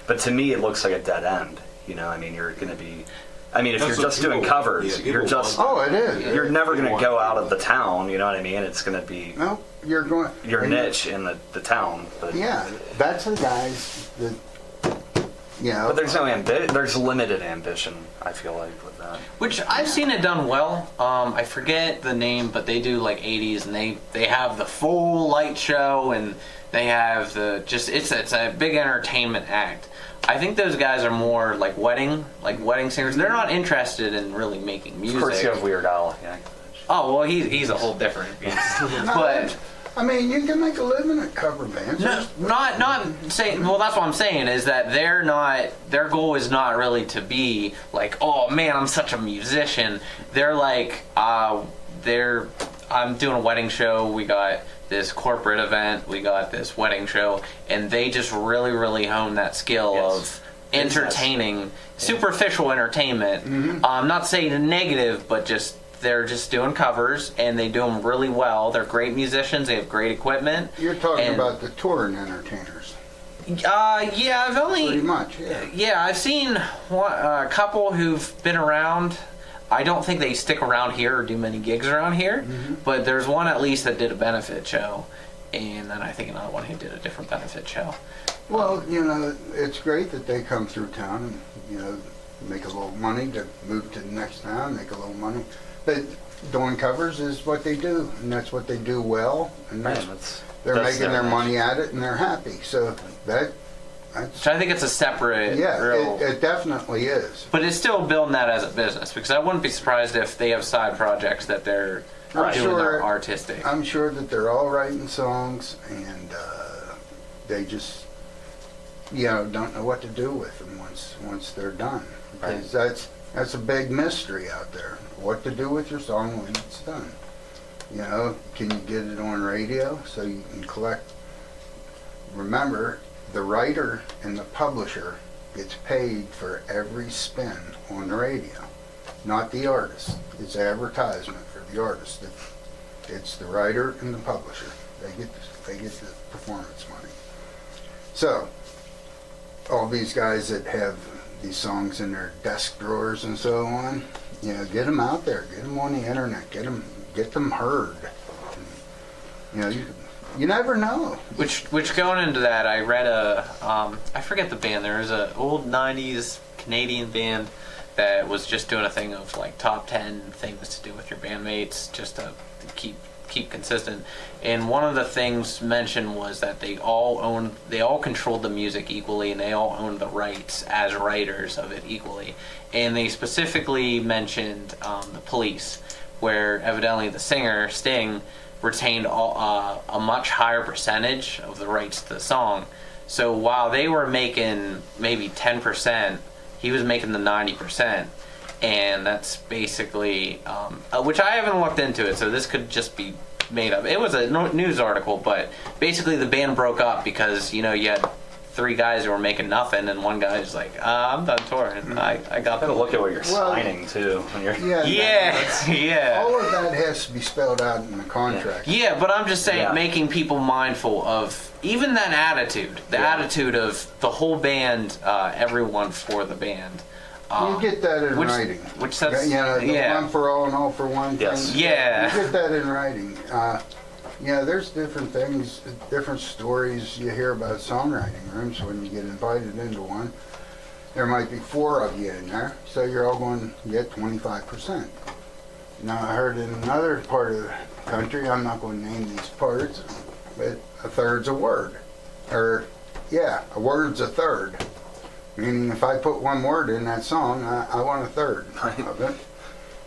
But to me, it looks like a dead end. You know, I mean, you're going to be... I mean, if That's you're what just doing people- covers, yeah, you're people just... want oh, it is. You're never going to go out of the town, you know what I mean? It's going to be No, you're going. your and- niche in the town. But, Yeah, that's the guys that, you know. but there's there's limited ambition, I feel like, with that. Which I've seen it done well. I forget the name, but they do like 80s, and they have the full light show, and they have the it's a big entertainment act. I think those guys are more like wedding singers. They're not interested in really making music. Of course, you have Weird Al Yankovic. Oh well, he's a whole different beast. But I mean, you can make a living at cover bands. no, not saying. Well, that's what I'm saying is that they're not. Their goal is not really to be like, oh man, I'm such a musician. They're like, I'm doing a wedding show. We got this corporate event. We got this wedding show, and they just really, really hone that skill of entertaining, superficial entertainment. Mm-hmm. Not saying negative, but they're just doing covers, and they do them really well. They're great musicians. They have great equipment. You're talking about the touring entertainers. Yeah, I've only pretty much. Yeah. Yeah, I've seen a couple who've been around. I don't think they stick around here or do many gigs around here, but there's one at least that did a benefit show, and then I think another one who did a different benefit show. Well, you know, it's great that they come through town and, you know, make a little money to move to the next town, make a little money. But doing covers is what they do, and that's what they do well, and they're making their money at it, and they're happy. So that's... So I think it's a separate... Yeah, it definitely is. But it's still building that as a business, because I wouldn't be surprised if they have side projects that they're doing their artistic. I'm sure that they're all writing songs, and they just, you know, don't know what to do with them once they're done. Because that's a big mystery out there. What to do with your song when it's done. You know, can you get it on radio so you can collect... Remember, the writer and the publisher gets paid for every spin on the radio, not the artist. It's advertisement for the artist. It's the writer and the publisher. They get the performance money. So, all these guys that have these songs in their desk drawers and so on, you know, get them out there, get them on the internet, get them heard. You know, you never know. Which going into that, I read I forget the band. There was an old '90s Canadian band that was just doing a thing of like top 10 things to do with your bandmates, just to keep consistent. And one of the things mentioned was that they all controlled the music equally, and they all owned the rights as writers of it equally. And they specifically mentioned the Police, where evidently the singer Sting retained a much higher percentage of the rights to the song. So while they were making maybe 10%, he was making the 90%. And that's basically, which I haven't looked into it, so this could just be made up. It was a news article, but basically the band broke up because, you know, you had 3 guys who were making nothing, and one guy's like, I'm done touring. I got to look at what you're signing, too. When you're Yeah. All of that has to be spelled out in the contract. Yeah, but I'm just saying, making people mindful of even that attitude, the attitude of the whole band, everyone for the band. You get that in writing. Which says, one for all and all for one thing. Yeah. You get that in writing. There's different things, different stories you hear about songwriting rooms when you get invited into one. There might be 4 of you in there, so you're all going to get 25%. Now, I heard in another part of the country, I'm not going to name these parts, but a third's a word. A word's a third. Meaning if I put 1 word in that song, I want a third of it.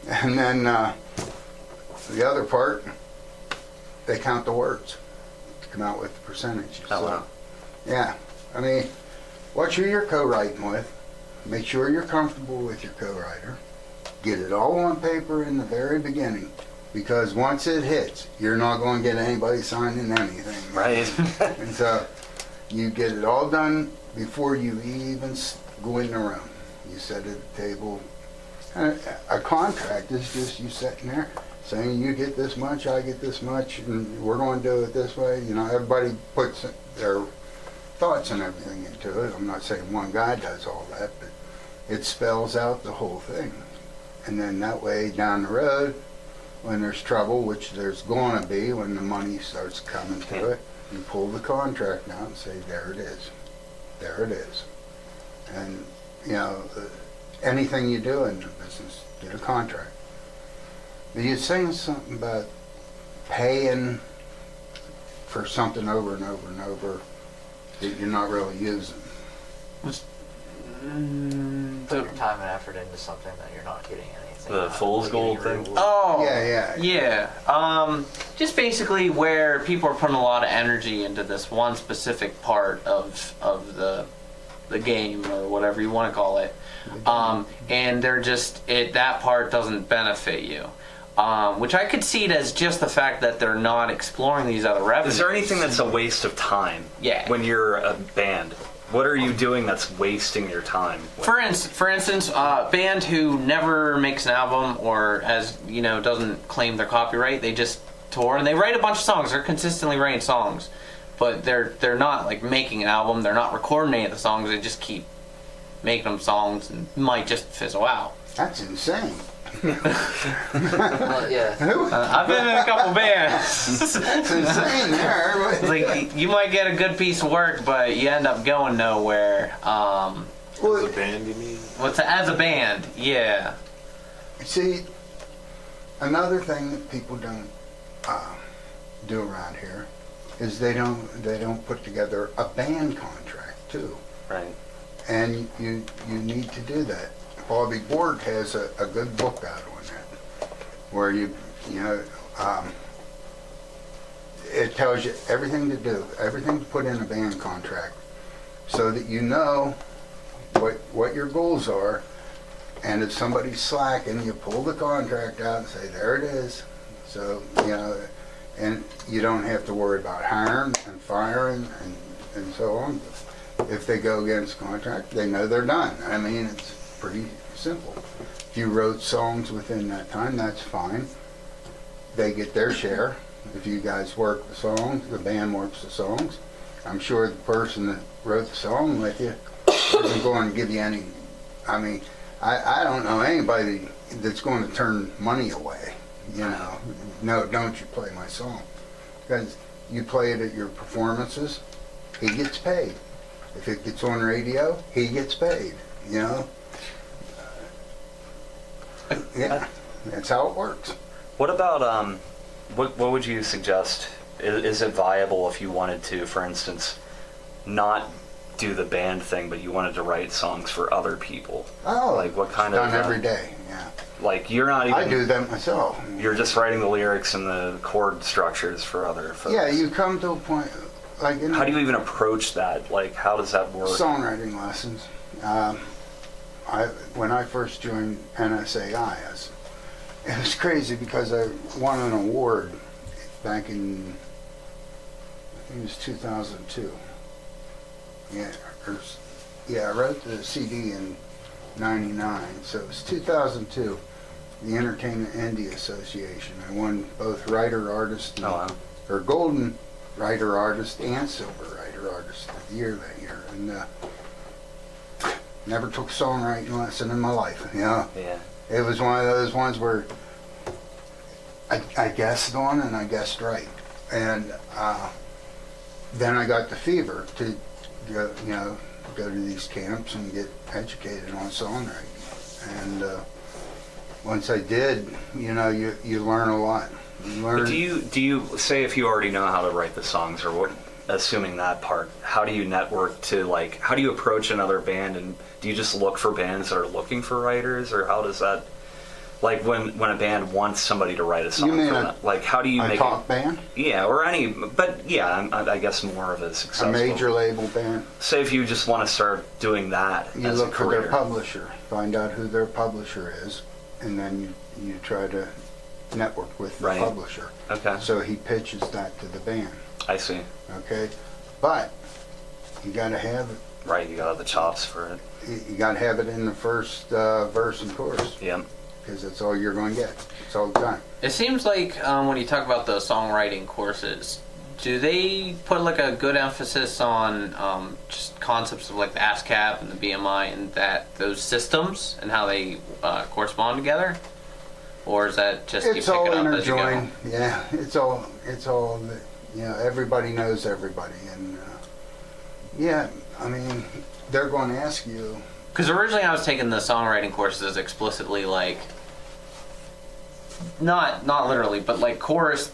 And then the other part, they count the words to come out with the percentage. Wow. Yeah. I mean, what you're co-writing with, make sure you're comfortable with your co-writer. Get it all on paper in the very beginning. Because once it hits, you're not going to get anybody signing anything. Right. And so you get it all done before you even go in the room. You sit at the table. A contract is just you sitting there saying you get this much, I get this much, and we're going to do it this way. You know, everybody puts their thoughts and everything into it. I'm not saying one guy does all that, but it spells out the whole thing. And then that way down the road, when there's trouble, which there's going to be when the money starts coming to it, you pull the contract out and say, there it is. There it is. And, you know, anything you do in the business, get a contract. But you're saying something about paying for something over and over and over that you're not really using. Put your time and effort into something that you're not getting anything The fool's gold thing? Oh, Yeah. just basically where people are putting a lot of energy into this one specific part of the game or whatever you want to call it, and they're just that part doesn't benefit you. Which I could see it as just the fact that they're not exploring these other revenues. Is there anything that's a waste of time? Yeah. When you're a band, what are you doing that's wasting your time? For instance, a band who never makes an album or doesn't claim their copyright, they just tour and they write a bunch of songs. They're consistently writing songs, but they're not like making an album. They're not recording any of the songs. They just keep making them songs and might just fizzle out. That's insane. Well, yeah. I've been in a couple bands. It's insane there. It's like you might get a good piece of work, but you end up going nowhere. As a band, you mean? As a band, yeah. See, another thing that people don't do around here is they don't put together a band contract too. Right. And you need to do that. Bobby Borg has a good book out on that, where it tells you everything to do, everything to put in a band contract, so that you know what your goals are, and if somebody's slacking, you pull the contract out and say, there it is. So, and you don't have to worry about hiring and firing and so on. If they go against contract, they know they're done. I mean, it's pretty simple. If you wrote songs within that time, that's fine. They get their share. If you guys work the songs, the band works the songs. I'm sure the person that wrote the song with you isn't going to give you any. I mean, I don't know anybody that's going to turn money away. No, don't you play my song. Because you play it at your performances, he gets paid. If it gets on radio, he gets paid, Yeah, that's how it works. What about what would you suggest? Is it viable if you wanted to, for instance, not do the band thing, but you wanted to write songs for other people? Oh, like what kind of? Done every day. Yeah. Like you're not even. I do that myself. You're just writing the lyrics and the chord structures for other folks. Yeah, you come to a point like. How do you even approach that? Like, how does that work? Songwriting lessons. When I first joined NSAI, it was crazy because I won an award back in, I think it was 2002. I wrote the CD in '99, so it was 2002. The Entertainment Indie Association. I won both writer artist, or golden writer artist and silver writer artist of the year that year, and never took a songwriting lesson in my life. Yeah. It was one of those ones where I guessed on and I guessed right, and then I got the fever to go to these camps and get educated on songwriting, and once I did, you learn a lot. But do you say if you already know how to write the songs, or what? Assuming that part, how do you network to how do you approach another band, and do you just look for bands that are looking for writers, or how does that? Like when a band wants somebody to write a song, how do you make a band? Yeah, or any, but yeah, I guess more of a successful. A major label band. Say if you just want to start doing that, you look for their publisher, find out who their publisher is, and then you try to network with the publisher. Okay. So he pitches that to the band. I see. Okay, but you got to have it. Right, you got to have the chops for it. You got to have it in the first verse and chorus. Yeah. Because that's all you're going to get. It's all the time. It seems like when you talk about the songwriting courses, do they put a good emphasis on just concepts of the ASCAP and the BMI and those systems and how they correspond together? Or is that just you pick it up as you go? Yeah, it's all everybody knows everybody, and I mean, they're going to ask you. Because originally I was taking the songwriting courses explicitly not literally, but chorus.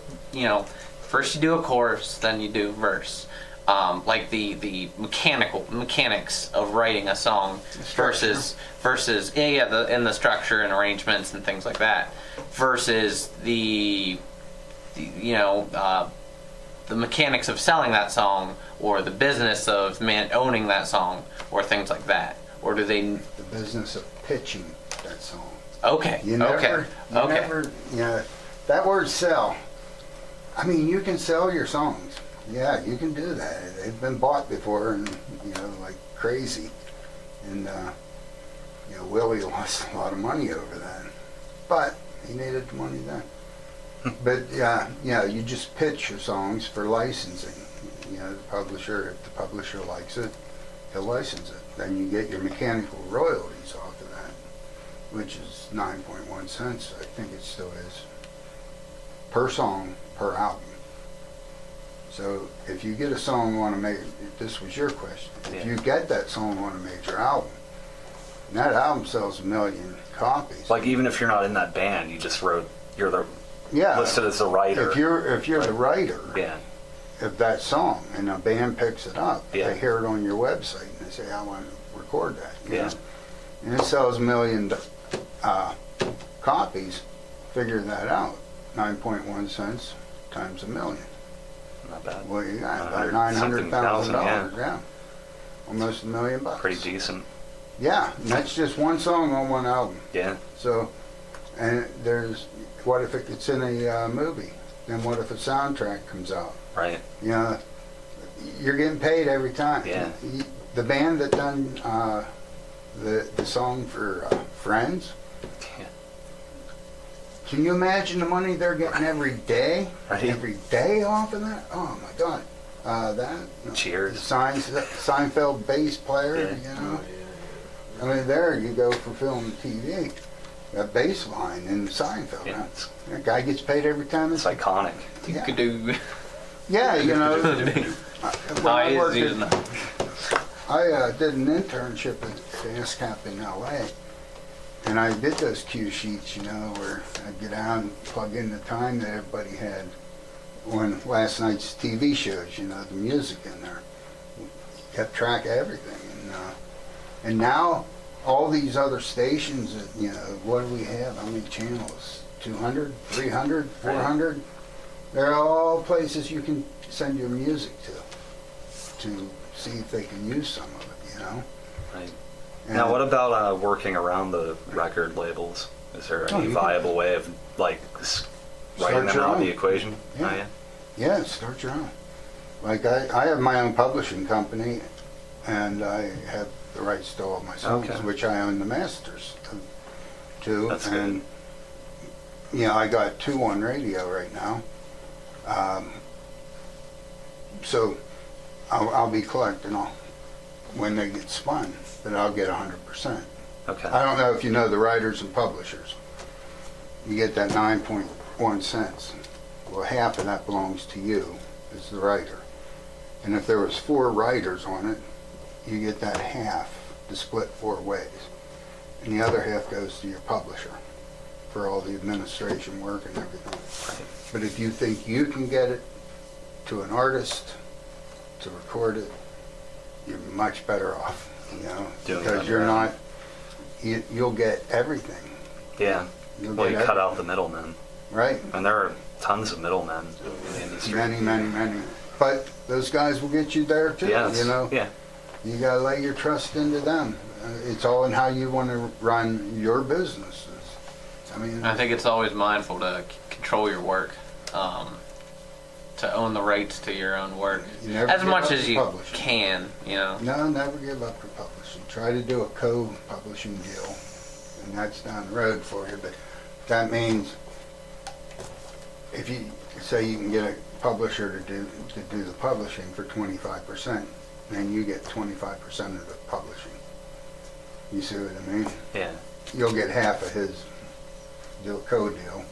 First you do a chorus, then you do verse. like the mechanics of writing a song versus the structure and arrangements and things like that versus the mechanics of selling that song or the business of owning that song or things like that, or do they? The business of pitching that song. Okay. Never, that word sell. I mean, you can sell your songs. Yeah, you can do that. They've been bought before, and like crazy. And Willie lost a lot of money over that, but he needed the money then. But you just pitch your songs for licensing. The publisher, if the publisher likes it, he'll license it. Then you get your mechanical royalties off of that, which is 9.1 cents. I think it still is per song per album. So if you get a song on a major, this was your question. If you get that song on a major album, and that album sells 1 million copies. Like even if you're not in that band, you just wrote. You're the listed as the writer. If you're the writer Yeah. of that song and a band picks it up, Yeah. they hear it on your website and they say, I want to record that. you Yeah. know? And it sells 1 million copies. Figure that out. 9.1 cents times 1 million. Not bad. Well, you got about $900,000, $900,000. Yeah. Almost $1 million bucks. Pretty decent. Yeah, and that's just one song on one album. Yeah. So, and what if it's in a movie? Then what if a soundtrack comes out? Right. You're getting paid every time. Yeah. The band that done the song for Friends, Yeah. can you imagine the money they're getting every day? Right. Every day off of that? Oh my God. Cheers. The Seinfeld bass player, Yeah. I mean, there you go for film and TV. That bass line in Seinfeld. Yeah, That guy gets paid every time. It's iconic. Yeah. Do. Yeah, when I worked using at, I did an internship at ASCAP in LA, and I did those cue sheets, where I'd get out and plug in the time that everybody had on last night's TV shows, the music in there. Kept track of everything, and now all these other stations, what do we have? How many channels? 200, 300, 400? They're all places you can send your music to see if they can use some of it, Right. And Now, what about working around the record labels? Is there any viable way of writing them your out of own. the equation? Yeah. Oh, yeah. Yeah, start your own. Like I have my own publishing company, and I have the rights to all my songs, Okay. which I own the masters to. That's and I got 2 on radio right now. So I'll be collecting all when they get spun, but I'll get 100%. Okay. I don't know if you know the writers and publishers. You get that 9.1 cents. Well, half of that belongs to you as the writer. And if there was 4 writers on it, you get that half to split 4 ways. And the other half goes to your publisher for all the administration work and everything. But if you think you can get it to an artist to record it, you're much better off, Doing because it you're on not, you'll get everything. Yeah. You'll Well, get you cut out everything. the middlemen. Right? And there are tons of middlemen in the industry. Many. But those guys will get you there too, Yes. Yeah. You gotta lay your trust into them. It's all in how you want to run your businesses. I think it's always mindful to control your work, to own the rights to your own work You never as give much up as you publishing. can. No, never give up for publishing. Try to do a co-publishing deal, and that's down the road for you. But that means if you say you can get a publisher to do the publishing for 25%, then you get 25% of the publishing. You see what I mean? Yeah. You'll get half of his co-deal.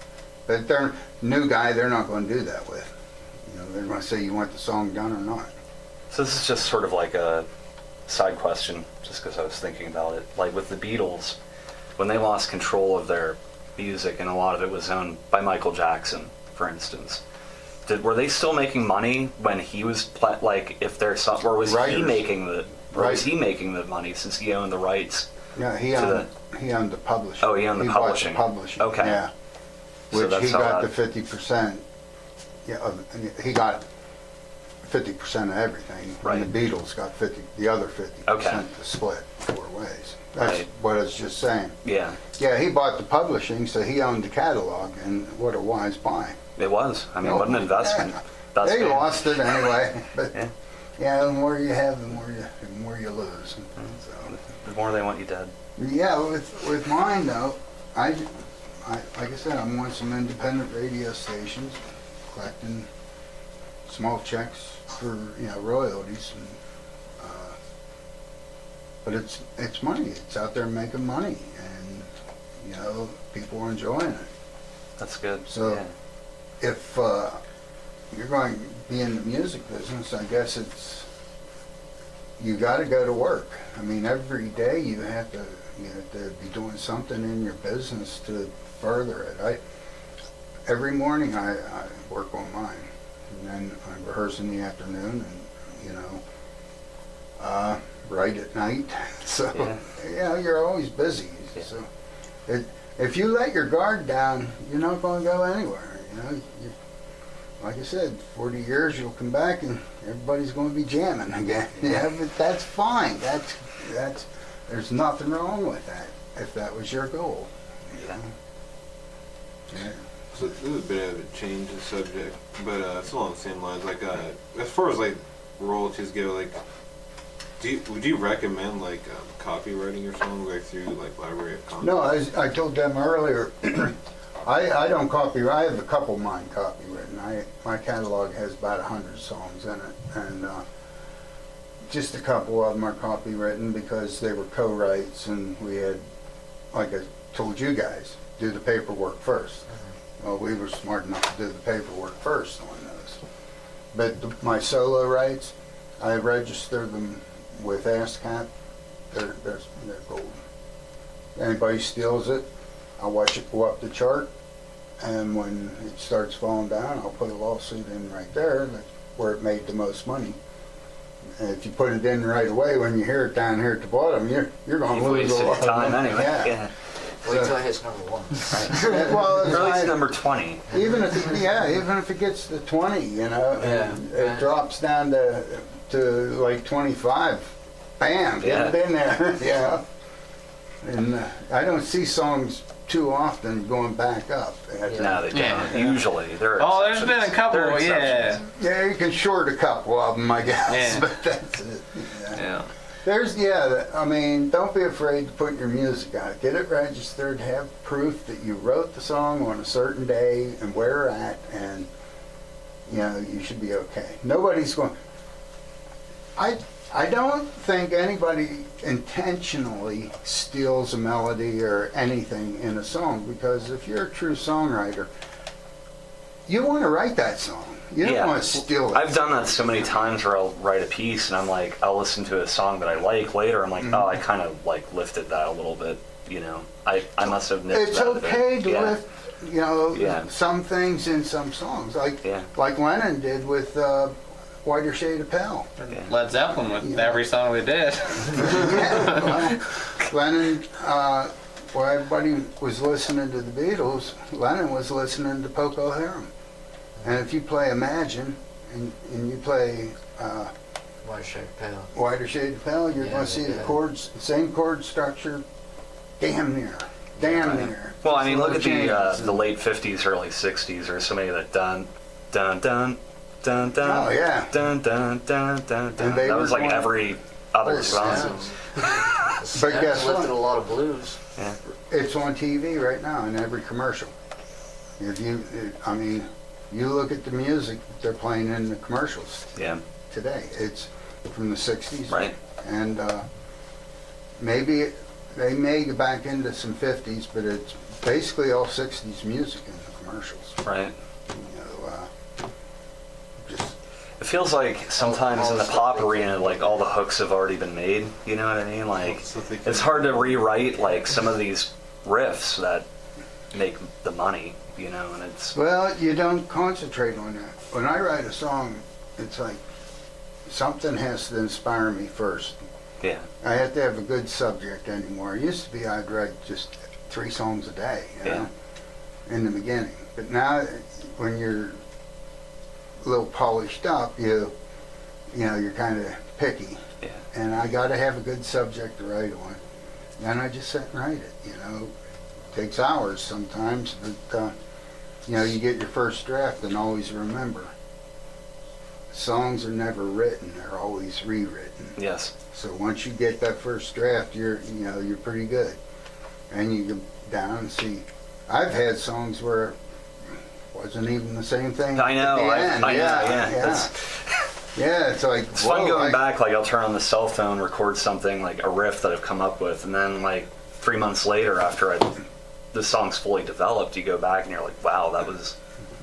But they're new guy, they're not going to do that with. They're going to say you want the song done or not. So this is just sort of like a side question, just because I was thinking about it. Like with the Beatles, when they lost control of their music, and a lot of it was owned by Michael Jackson, for instance, were they still making money when he was like if there's some, or was he Writers. making the Right. was he making the money since he owned the rights? Yeah, he owned the publishing. Oh, he owned the publishing. Bought the publishing. Okay. Yeah. So Which that's he how got that- the 50%. Yeah, he got 50% of everything. Right. And the Beatles got the other 50% Okay. to split 4 ways. That's Right. what I was just saying. Yeah, Yeah, he bought the publishing, so he owned the catalog, and what a wise buy. it was. I mean, what an investment. Yeah. That's They good. lost it anyway, but Yeah. yeah, the more you have, the more you lose. So. The more they want you dead. Yeah, with mine though, I like I said, I'm on some independent radio stations, collecting small checks for royalties, and, but it's money. It's out there making money, and people are enjoying it. That's good. So- yeah. If you're going to be in the music business, I guess you got to go to work. I mean, every day you have to be doing something in your business to further it. Every morning I work on mine, and then I rehearse in the afternoon, and write at night. So you're always busy. Yeah. So if you let your guard down, you're not going to go anywhere. Like I said, 40 years you'll come back and everybody's going to be jamming again. Yeah, but that's fine. That's there's nothing wrong with that if that was your goal. Yeah. Yeah. So this is a bit of a change in subject, but it's along the same lines. Like, as far as like royalties go, like, would you recommend like copywriting your song like through like Library of Congress? No, I told them earlier. I don't copyright. I have a couple of mine copywritten. My catalog has about 100 songs in it, and just a couple of them are copywritten because they were co-writes, and we had, like I told you guys, do the paperwork first. Well, we were smart enough to do the paperwork first on those. But my solo rights, I register them with ASCAP. They're gold. Anybody steals it, I'll watch it go up the chart, and when it starts falling down, I'll put a lawsuit in right there. That's where it made the most money. And if you put it in right away, when you hear it down here at the bottom, you're going to You've lose a wasted lot of time money. anyway. Yeah. Yeah. Wait till I hit number 1. Well, it's Or at least like- number 20. even if it gets to 20, and Yeah. it drops down to like 25, bam, get it in there. Yeah. And I don't see songs too often going back up. No, they don't. Yeah. Usually, there are Oh, there's been a exceptions. couple, There are yeah. exceptions. Yeah, you can short a couple of them, I guess. Yeah. But that's it. Yeah. I mean, don't be afraid to put your music out. Get it registered, have proof that you wrote the song on a certain day and where at, and, you should be okay. Nobody's going... I don't think anybody intentionally steals a melody or anything in a song, because if you're a true songwriter, you want to write that song. You don't want to steal it. I've done that so many times where I'll write a piece and I'm like, I'll listen to a song that I like later. I'm like, oh, I kind of like lifted that a little bit. I must have nipped It's that a bit. okay to Yeah. lift, Yeah. some things in some songs, like Yeah. Lennon did with Whiter Shade of Pale. Yeah. Led Zeppelin with every song we did. Yeah, well, Lennon, while everybody was listening to the Beatles, Lennon was listening to Procol Harum. And if you play Imagine and you play White Shade Pale. Whiter Shade of Pale, you're going to see the chords, same chord structure, damn near. Well, I mean, look at Changes. the late 50s, early 60s. There's so many that dun, dun, dun, dun, dun. Oh, yeah. Dun, dun, dun, dun, dun. And they That were was like going- every other Oh, song. But guess lifted a what? lot of blues. Yeah. It's on TV right now in every commercial. You look at the music they're playing in the commercials Yeah. today. It's from the 60s. Right. And maybe they may go back into some 50s, but it's basically all 60s music in the commercials. Right. Just It feels like sometimes in the pop arena, like all the hooks have already been made. You know what I mean? Like So they it's hard to rewrite like some of these riffs that make the money. you know, and it's, Well, you don't concentrate on that. When I write a song, it's like something has to inspire me first. yeah, I have to have a good subject anymore. It used to be I'd write just 3 songs a day, you know, in the beginning. But now, when you're a little polished up, you know, you're kind of picky. yeah. And I got to have a good subject to write on. Then I just sit and write it, you know. It takes hours sometimes, but, you know, you get your first draft and always remember, songs are never written, they're always rewritten. Yes. So once you get that first draft, you're pretty good. And you go down and see. I've had songs where it wasn't even the same thing. I know. At the end. I know. Yeah. Yeah. Yeah, it's like It's fun going back. Like I'll turn on the cell phone, record something like a riff that I've come up with, and then like 3 months later, after the song's fully developed, you go back and you're like, wow, that was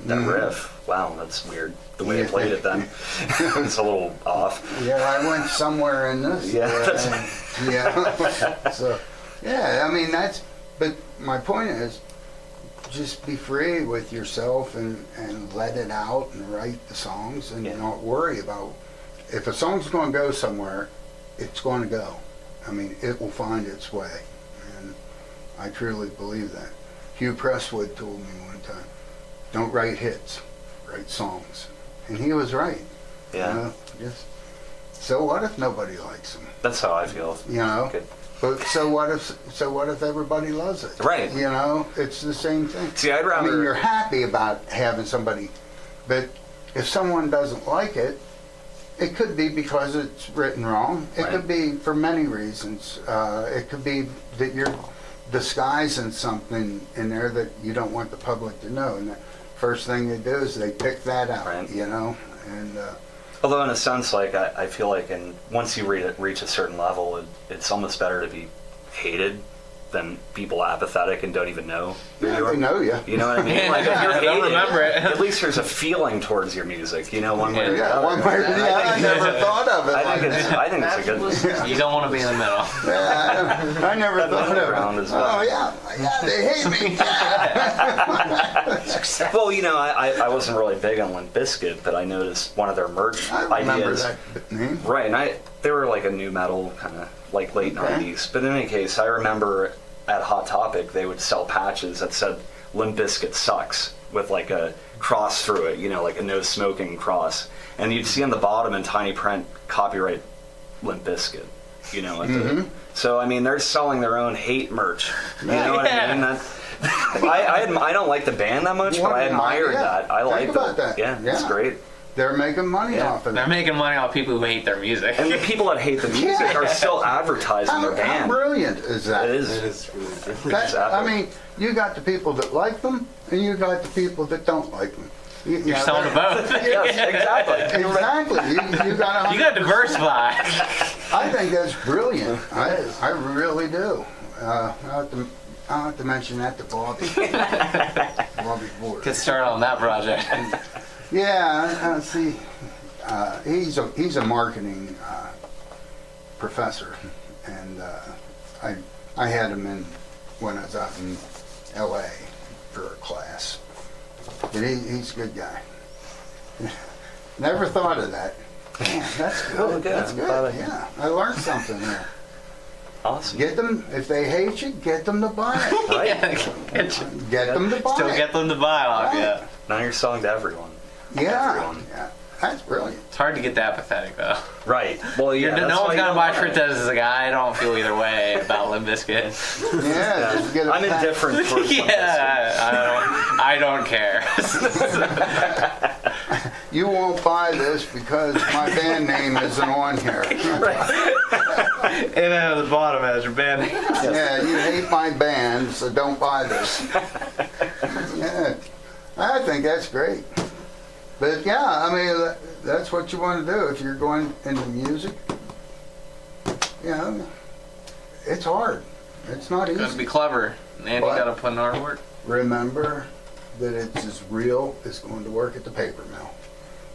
that riff. Wow, that's weird. The way I played it then, it's a little off. Yeah, I went somewhere in this. Yeah. Yeah. So, yeah, I mean but my point is, just be free with yourself and let it out and write the songs and not worry about, if a song's going to go somewhere, it's going to go. I mean, it will find its way. And I truly believe that. Hugh Presswood told me one time, don't write hits, write songs. And he was right. Yeah. You know, so what if nobody likes them? That's how I feel. You know? Good. But so what if everybody loves it? Right. You know, it's the same thing. See, I'd rather. I mean, you're happy about having somebody, but if someone doesn't like it, it could be because it's written wrong. It Right. could be for many reasons. It could be that you're disguising something in there that you don't want the public to know. And the first thing they do is they pick that out, Right. you know? And Although in a sense, like I feel like, once you reach a certain level, it's almost better to be hated than people apathetic and don't even know who you are. they know you. You know what I mean? Like if you're I don't hated, remember it. at least there's a feeling towards your music. You know, one way or the Yeah, other. one way or the other. I never thought of it. I think like it's a good. You don't want to be in the middle. Yeah, I never thought Underground of as it. well. Oh yeah, they hate me. Yeah. Well, you know, I wasn't really big on Limp Bizkit, but I noticed one of their merch I remember ideas. that name. Right, and they were like a new metal kind of like late Okay. 90s. But in any case, I remember at Hot Topic they would sell patches that said Limp Bizkit sucks with like a cross through it, you know, like a no smoking cross. And you'd see on the bottom in tiny print, copyright Limp Bizkit, you know. So I mean, they're selling their own hate merch. You know what I mean? I don't like the band that much, but I admire that. I like about that. Yeah, it's great. They're making money off of They're it. making money off people who hate their music. And the people that hate the music are still advertising their How band. brilliant is that? It is. It is really brilliant. That- Exactly. I mean, you got the people that like them, and you got the people that don't like them. You're selling to both. Yes, exactly. Exactly. You got. You got to diversify. I think that's brilliant. I really do. I'll have to mention that to Bobby. Bobby Ford. Get started on that project. Yeah, see, he's a marketing professor, and I had him in when I was out in L.A. for a class. But he's a good guy. Never thought of that. Man, that's good. Oh, good. That's I'm glad good. Yeah, I learned something there. Awesome. Get them, if they hate you, get them to buy it. Right? Get them to buy Still it. get them to buy off, yeah. Now you're selling to everyone. Yeah, everyone. yeah, that's brilliant. It's hard to get that pathetic, though. Right. Well, yeah. that's No why one's you gonna don't buy want shirt it. that is a guy. I don't feel either way about Limp Bizkit. Yeah, just get a I'm pack. indifferent towards Yeah, I don't care. You won't buy this because my band name isn't on here. And then at the bottom has your band name. Yeah, you hate my band, so don't buy this. Yeah, I think that's great. But yeah, I mean, that's what you want to do if you're going into music. You know, it's hard. It's not Gotta easy. be clever. And you What? gotta put in hard work. Remember that it's as real as going to work at the paper mill.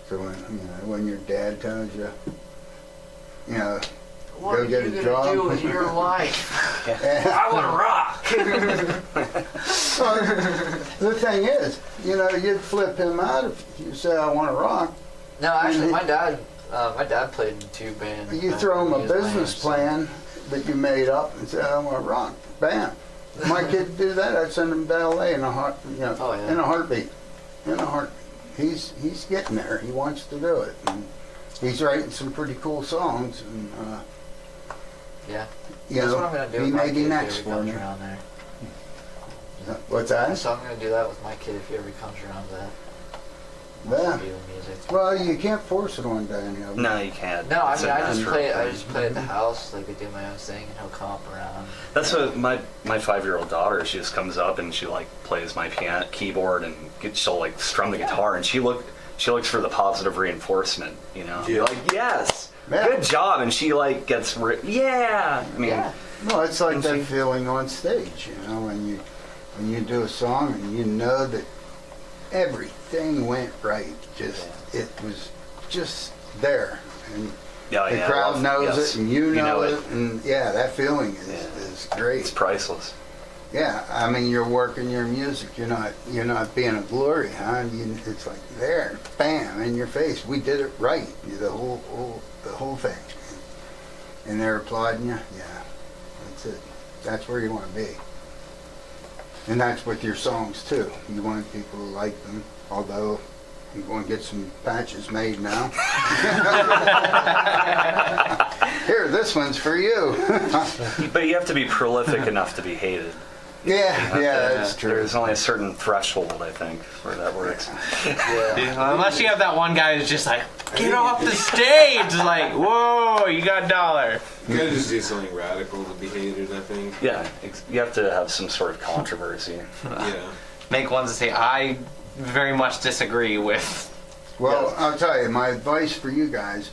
So when your dad tells you, What go are get you a gonna job. do with your life? I want to rock. So, the thing is, you'd flip him out if you say, I want to rock. No, actually, my dad played in 2 bands. You throw him a business plan that you made up and say, I want to rock. Bam. If my kid do that, I'd send him to L.A. in a in a heartbeat. In a heartbeat. He's getting there. He wants to do it. And he's writing some pretty cool songs. And, yeah. That's what I'm going to do he with my may be kid next if he for ever me. comes around there. What's that? So I'm going to do that with my kid if he ever comes around to that. Yeah. Do the music. Well, you can't force it on Daniel. No, you can't. No, I It's mean, a I just natural play at the house, like I do my own thing, and he'll come up around. That's what my 5-year-old daughter. She just comes up and she like plays my piano keyboard and she'll like strum the guitar and she looks for the positive reinforcement. Yeah. You're like, yes, Yeah. good job, and she like gets yeah. I mean, Yeah. No, it's like And that she- feeling on stage, when you do a song and you know that everything went right. It was just there, and yeah, the yeah, crowd knows yes. it, and you know it. it, and that feeling is great. It's priceless. Yeah, I mean, you're working your music. You're not being a glory, huh? It's like there, bam, in your face. We did it right. The whole thing, and they're applauding you. Yeah, that's it. That's where you want to be. And that's with your songs too. You want people to like them, although you're going to get some patches made now. Here, this one's for you. But you have to be prolific enough to be hated. Yeah, that's true. There's only a certain threshold, I think, where that works. Yeah. Unless you have that one guy who's just like, get off the stage! Like, whoa, you got $1. You gotta just do something radical to be hated, I think. Yeah, you have to have some sort of controversy. Yeah. Make ones that say, I very much disagree with. Well, Yes. I'll tell you, my advice for you guys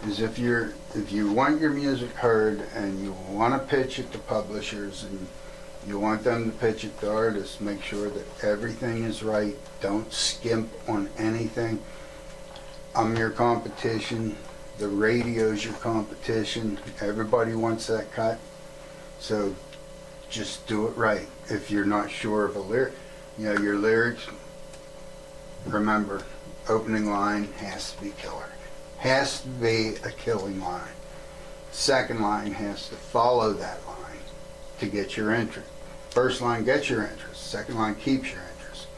is if you want your music heard and you want to pitch it to publishers and you want them to pitch it to artists, make sure that everything is right. Don't skimp on anything. I'm your competition. The radio's your competition. Everybody wants that cut. So just do it right. If you're not sure of a lyric, your lyrics, remember, opening line has to be killer. Has to be a killing line. Second line has to follow that line to get your interest. First line gets your interest. Second line keeps your interest.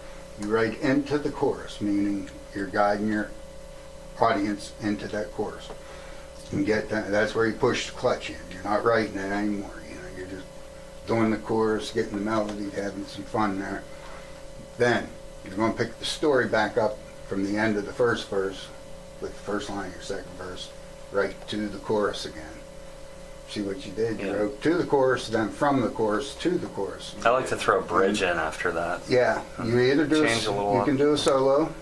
You write into the chorus, meaning you're guiding your audience into that chorus. And get that. That's where you push the clutch in. You're not writing it anymore. You're just doing the chorus, getting the melody, having some fun there. Then you're going to pick the story back up from the end of the first verse with the first line of your second verse, right to the chorus again. See what you did? You Yeah. wrote to the chorus, then from the chorus to the chorus. I like to throw a bridge in after that. Yeah, you either do Change a little you up. can do a solo,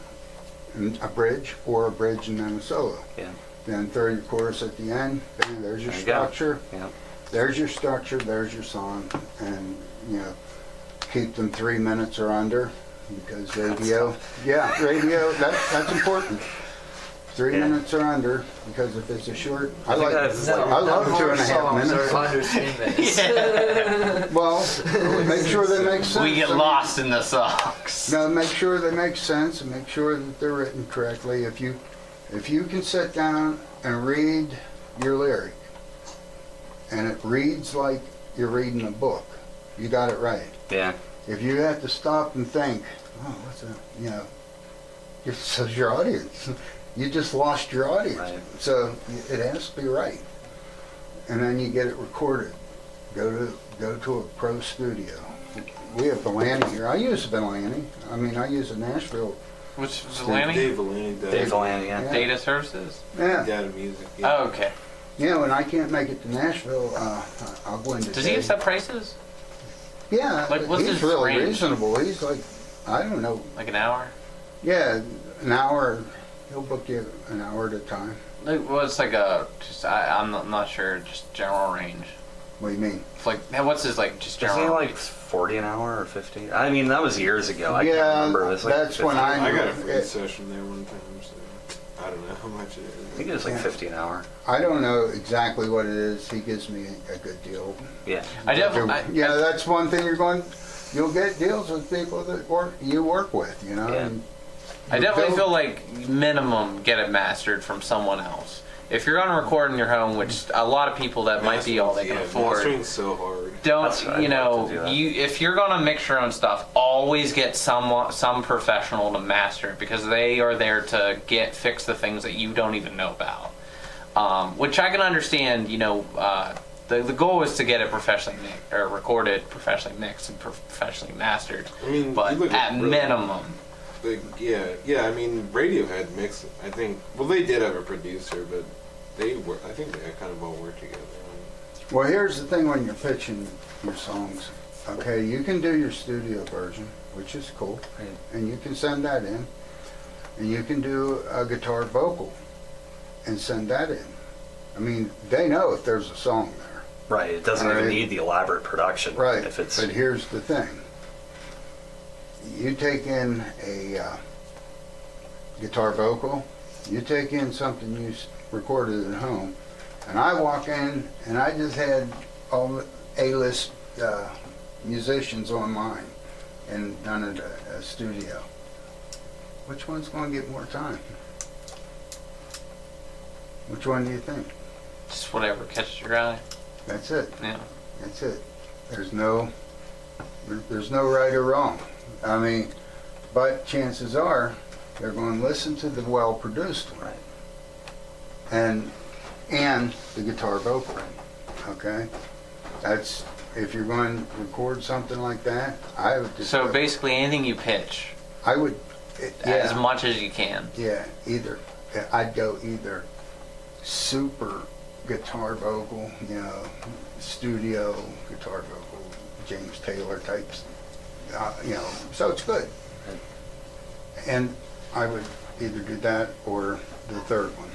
and a bridge, or a bridge and then a solo. Yeah. Then throw your chorus at the end. Bam, there's your There you go. structure. Yeah. There's your structure. There's your song, and keep them 3 minutes or under, because radio. Yeah, radio. That's important. 3 Yeah. minutes or under, because if it's a short, I think like. that's I love 2.5 minutes. Under 10 minutes. Well, make sure they make sense. We get I mean, lost in the songs. No, make sure they make sense and make sure that they're written correctly. If you can sit down and read your lyric and it reads like you're reading a book, you got it right. Yeah. If you have to stop and think, oh, what's that? Says your audience. You just lost your audience. Right. So it has to be right. And then you get it recorded. Go to a pro studio. We have Delaney here. I use Delaney. I mean, I use a Nashville. Which Delaney? Dave Delaney does. Dave Delaney, yeah. Yeah. Data services? Yeah. Data music. Yeah. Oh, okay. When I can't make it to Nashville, I'll go into. Does he have set prices? Yeah, Like, what's he's his really range? reasonable. He's like, I don't know. Like an hour? Yeah, an hour. He'll book you an hour at a time. Like, well, it's like I'm not sure, just general range. What do you mean? It's like, what's his, like, just Isn't general he like 40 an hour or 50? I mean, that was years ago. I can't Yeah, remember. It was like that's 50. when I got a free it- session there one time, so I don't know how much it I is. think it was like Yeah. 50 an hour. I don't know exactly what it is. He gives me a good deal. Yeah. I definitely, Yeah, that's one thing you're going. you'll get deals with people that you work with, you know. Yeah. And I you definitely build- feel like minimum get it mastered from someone else. If you're gonna record in your home, which a lot of people that might be all they can afford, Mastering's so hard. That's don't right, you I'd know? love to do that. If you're gonna mix your own stuff, always get some professional to master it because they are there to fix the things that you don't even know about. Which I can understand. You know, the goal is to get it professionally recorded, professionally mixed, and professionally mastered. I mean, But you look at really- minimum. Like, yeah. I mean, Radiohead mixed. I think. Well, they did have a producer, but I think they kind of all work together. Well, here's the thing when you're pitching your songs. Okay, you can do your studio version, which is cool, Right. and you can send that in, and you can do a guitar vocal and send that in. I mean, they know if there's a song there. Right. It doesn't even Right. need the elaborate production. Right, If it's but here's the thing. You take in a guitar vocal, you take in something you recorded at home, and I walk in and I just had all the A-list musicians on mine and done it at a studio. Which one's going to get more time? Which one do you think? Just whatever catches your eye. That's it. Yeah. That's it. There's no right or wrong. I mean, but chances are they're going to listen to the well-produced one. Right. And the guitar vocal. Okay? That's, if you're going to record something like that, I would just So go- basically, anything you pitch, I would, as yeah, much as you can. yeah, I'd go either super guitar vocal, you know, studio guitar vocal, James Taylor types, you know, so it's good. And I would either do that or the third one.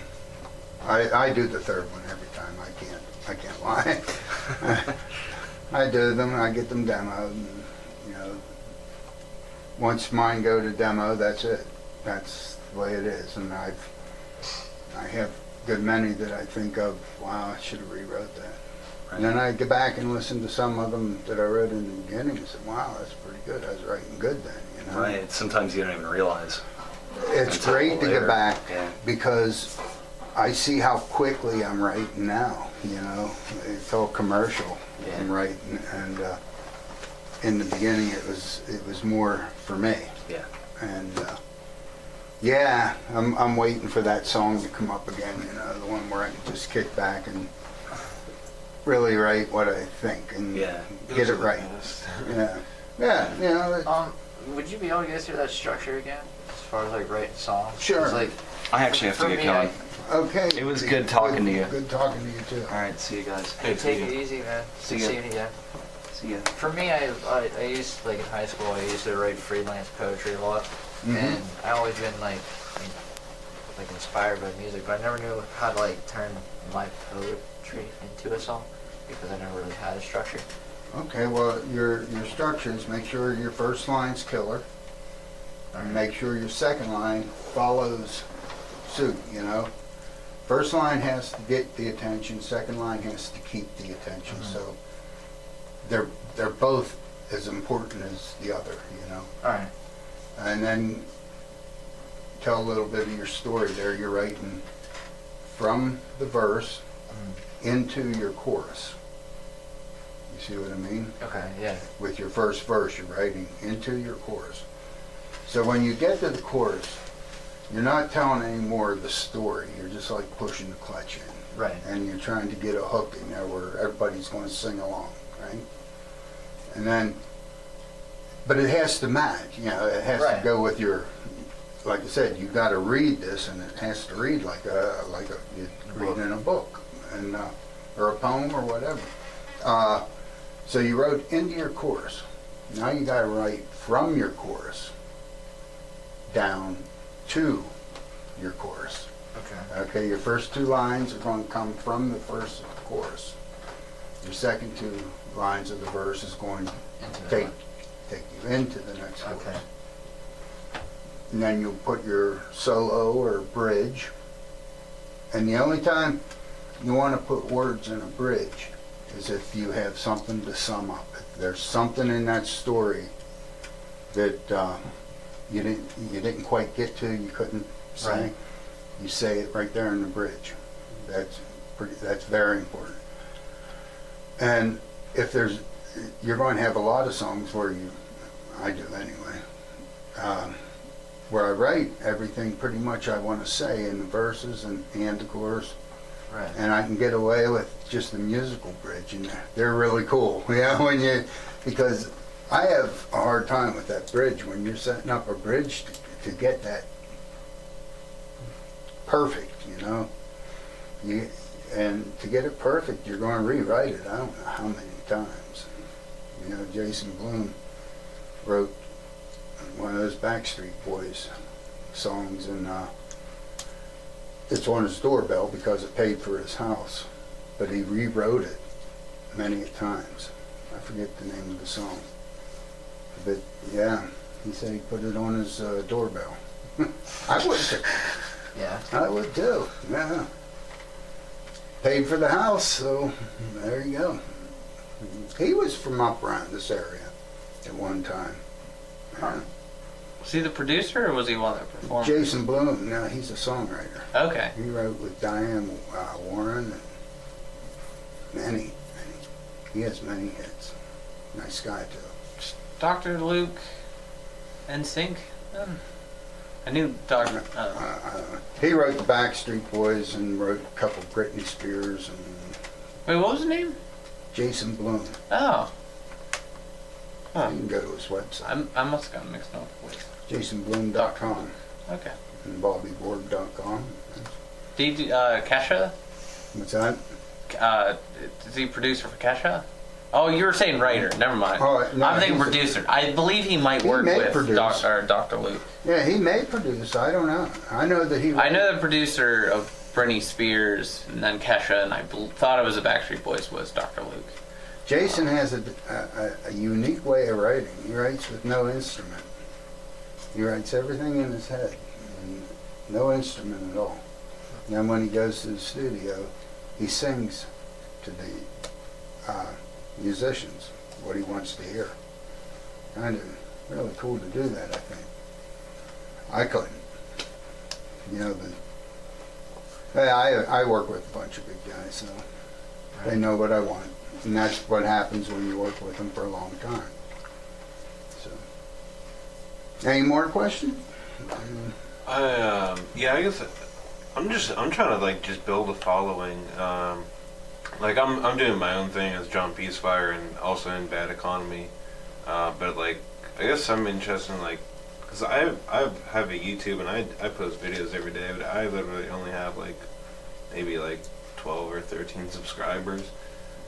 I do the third one every time. I can't lie. I do them. I get them demoed. And, you know, once mine go to demo, that's it. That's the way it is. And I have good many that I think of. Wow, I should have rewrote that. Right. And then I go back and listen to some of them that I wrote in the beginning and said, wow, that's pretty good. I was writing good then, you know. Right. Sometimes you don't even realize. It's Until great to later. get back Yeah. because I see how quickly I'm writing now, you know. It's all commercial. Yeah. I'm writing, and in the beginning it was more for me. Yeah. And yeah, I'm waiting for that song to come up again, you know, the one where I can just kick back and really write what I think and Yeah. get it right. Yeah. Yeah, you know, Would you be able to go through that structure again, as far as like writing songs? Sure. 'Cause, like, I actually have to for get me, going. okay. It was good talking to you. Good talking to you too. All right. See you guys. Hey, take it easy, man. See Good ya. seeing you again. See ya. For me, I used, like in high school, I used to write freelance poetry a lot, Mhm. and I always been like inspired by music, but I never knew how to like turn my poetry into a song because I never really had a structure. Okay, well, your structures, make sure your first line's killer, and make sure your second line follows suit, you know? First line has to get the attention, second line has to keep the attention, so they're both as important as the other, you know? All right. And then tell a little bit of your story there. You're writing from the verse into your chorus. You see what I mean? Okay. Yeah. With your first verse, you're writing into your chorus. So when you get to the chorus, you're not telling any more of the story. You're just like pushing the clutch in. Right. And you're trying to get a hook in there where everybody's going to sing along, right? And then, but it has to match, you know, it has to Right. go with your, like I said, you got to read this, and it has to read like you read in a book, and or a poem or whatever. So you wrote into your chorus. Now you got to write from your chorus down to your chorus. Okay. Okay, your first two lines are going to come from the first chorus. Your second two lines of the verse is going to Into the take one. you into the next chorus. Okay. And then you'll put your solo or bridge. And the only time you want to put words in a bridge is if you have something to sum up. If there's something in that story that you didn't quite get to, you couldn't say, Right. you say it right there in the bridge. That's very important. And if you're going to have a lot of songs where I do anyway, where I write everything pretty much I want to say in the verses and the chorus. Right. And I can get away with just the musical bridge, and they're really cool. Yeah, because I have a hard time with that bridge when you're setting up a bridge to get that perfect, and to get it perfect, you're going to rewrite it. I don't know how many times. Jason Bloom wrote one of those Backstreet Boys songs, and it's on his doorbell because it paid for his house, but he rewrote it many times. I forget the name of the song, but yeah, he said he put it on his doorbell. I would too. Yeah. I would too. Yeah. Paid for the house, so there you go. He was from up around this area at one time. Yeah. Was he the producer or was he one that performed? Jason Bloom, no, he's a songwriter. Okay. He wrote with Diane Warren and many. He has many hits. Nice guy too. Dr. Luke and Sync. I knew Dr. He wrote the Backstreet Boys and wrote a couple of Britney Spears and Wait, what was his name? Jason Bloom. Oh. Huh. You can go to his website. I must have gotten mixed up with. JasonBloom.com Okay. and BobbyBorg.com. Kesha? What's that? Is he producer for Kesha? Oh, you were saying writer. Never mind. Oh, no, I'm thinking he's producer. I believe he might He work may with produce. Dr. Luke. Yeah, he may produce. I don't know. I know that he. I know the producer of Britney Spears and then Kesha, and I thought it was the Backstreet Boys was Dr. Luke. Jason has a unique way of writing. He writes with no instrument. He writes everything in his head, and no instrument at all. And then when he goes to the studio, he sings to the musicians what he wants to hear. Kind of really cool to do that, I think. I couldn't. Hey, I work with a bunch of big guys, so they know what I want. And that's what happens when you work with them for a long time. So, any more questions? I guess I'm trying to just build a following. I'm doing my own thing as John Peacefire and also in Bad Economy. But I guess I'm interested in because I have a YouTube and I post videos every day, but I literally only have maybe 12 or 13 subscribers.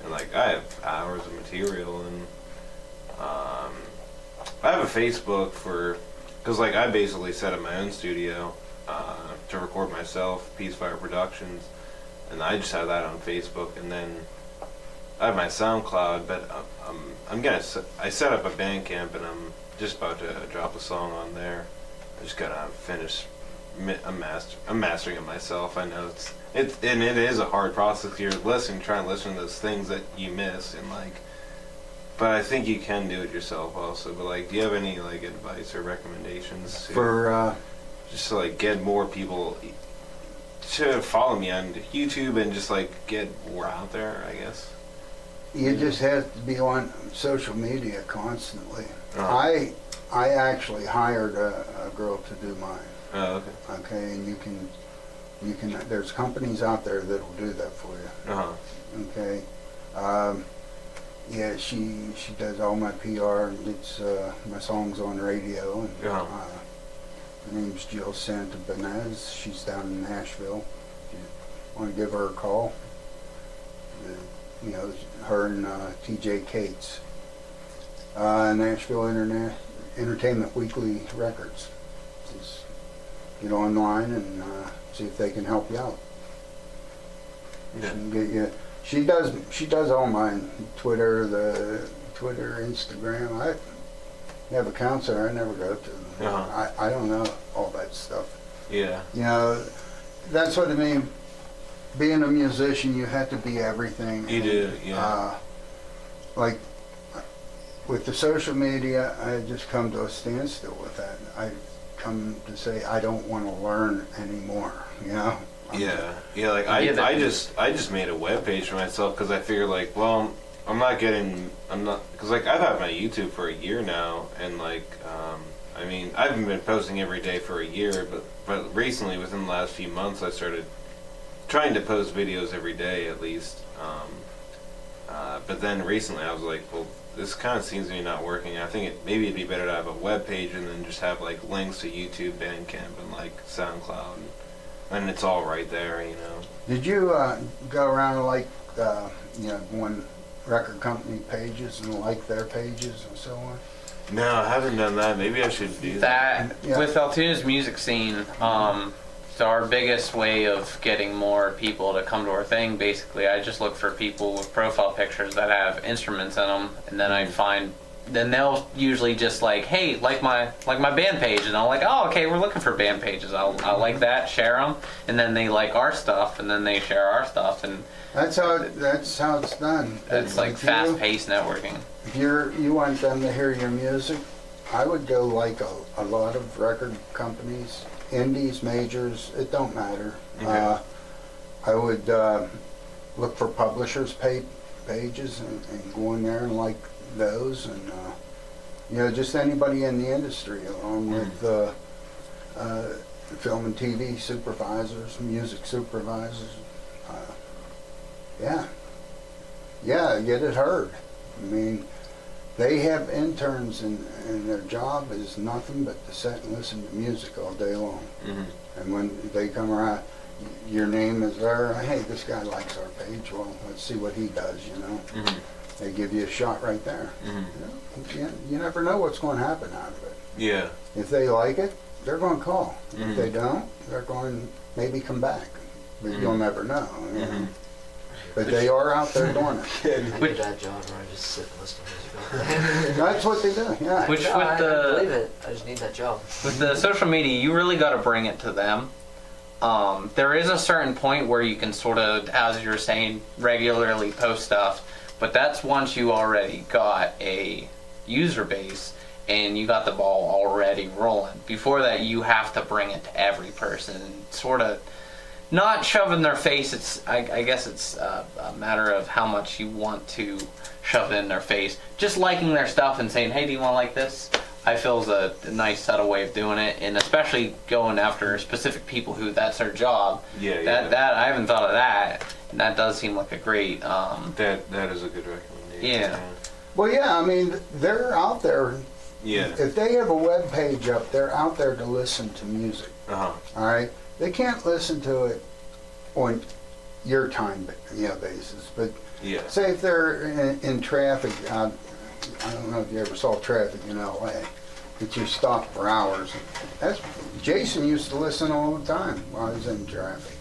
And I have hours of material, and I have a Facebook because I basically set up my own studio to record myself, Peacefire Productions, and I just have that on Facebook. And then I have my SoundCloud, but I set up a Bandcamp, and I'm just about to drop a song on there. I just gotta finish. I'm mastering it myself. I know it is a hard process. You're trying to listen to those things that you miss, and but I think you can do it yourself also. But do you have any advice or recommendations For just to get more people to follow me on YouTube and just get more out there, I guess? you just have to be on social media constantly. Uh-huh. I actually hired a girl to do mine. Oh, okay. Okay, and you can. There's companies out there that'll do that for you. Uh-huh. Okay. Yeah, she does all my PR and gets my songs on radio. And, Uh-huh. her name's Jill Santa Benez. She's down in Nashville. If you want to give her a call, her and TJ Cates. Nashville Entertainment Weekly Records. Just get online and see if they can help you out. Yeah. She can get you. She does all mine. Twitter, Instagram. I have a counselor. I never go to them. Uh-huh. I don't know all that stuff. Yeah. That's what I mean. being a musician, you have to be everything. You do, yeah. Like with the social media, I just come to a standstill with that. I come to say I don't want to learn anymore. You know. Yeah. Like I just made a web page for myself because I figured like, well, I'm not because like I've had my YouTube for a year now, and like I mean I haven't been posting every day for a year, but recently within the last few months I started trying to post videos every day at least. But then recently I was like, well, this kind of seems to be not working. I think maybe it'd be better to have a web page and then just have like links to YouTube, Bandcamp, and like SoundCloud, and it's all right there, you know. Did you go around and like one record company pages and like their pages and so on? No, I haven't done that. Maybe I should do that. Yeah. With Altoona's music scene, so our biggest way of getting more people to come to our thing, basically, I just look for people with profile pictures that have instruments in them, and then then they'll usually just like, hey, like my band page, and I'm like, oh, okay, we're looking for band pages. I'll like that, share them, and then they like our stuff, and then they share our stuff, and that's how it's done. It's like fast-paced networking. If you want them to hear your music, I would go like a lot of record companies, indies, majors, it don't matter. Okay. I would look for publishers' pages and go in there and like those, and just anybody in the industry, along with film and TV supervisors, music supervisors. Get it heard. I mean, they have interns, and their job is nothing but to sit and listen to music all day long. Mm-hmm. And when they come around, your name is there. Hey, this guy likes our page. Well, let's see what he does. Mm-hmm. They give you a shot right there. Mm-hmm. You never know what's going to happen out of it. Yeah. If they like it, they're going to call. Mm-hmm. If they don't, they're going to maybe come back. But you'll never know. Mm-hmm. But they are out there doing it. I do that job where I just sit and listen to music all day. That's what they do, yeah. Which No, with I the believe it. I just need that job. with the social media, you really got to bring it to them. There is a certain point where you can sort of, as you were saying, regularly post stuff, but that's once you already got a user base and you got the ball already rolling. Before that, you have to bring it to every person, sort of not shove in their face. I guess it's a matter of how much you want to shove it in their face. Just liking their stuff and saying, hey, do you want to like this? I feel is a nice subtle way of doing it, and especially going after specific people who that's their job. That I haven't thought of that, and that does seem like a great. That is a good recommendation. Yeah. Well, yeah, I mean, they're out there. Yeah. If they have a web page up, they're out there to listen to music. Uh-huh. All right? They can't listen to it on your time basis, but Yeah. say if they're in traffic, I don't know if you ever saw traffic in LA, but you stop for hours. Jason used to listen all the time while he was in traffic.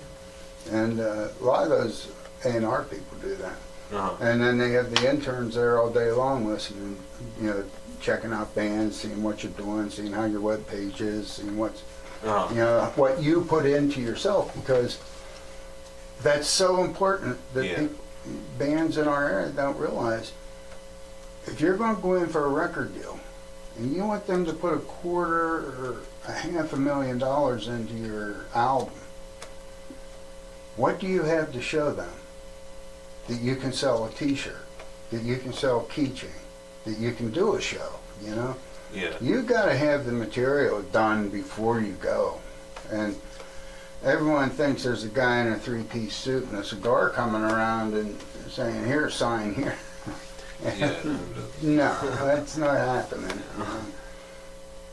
And a lot of those A&R people do that. Uh-huh. And then they have the interns there all day long listening, checking out bands, seeing what you're doing, seeing how your web page is, seeing what's, Uh-huh. what you put into yourself, because that's so important that bands in our area don't realize. If you're going to go in for a record deal and you want them to put $250,000 or $500,000 into your album, what do you have to show them? That you can sell a t-shirt, that you can sell a keychain, that you can do a show, Yeah. You got to have the material done before you go. And everyone thinks there's a guy in a three-piece suit and a cigar coming around and saying, here, sign here. Yeah. No, that's not happening.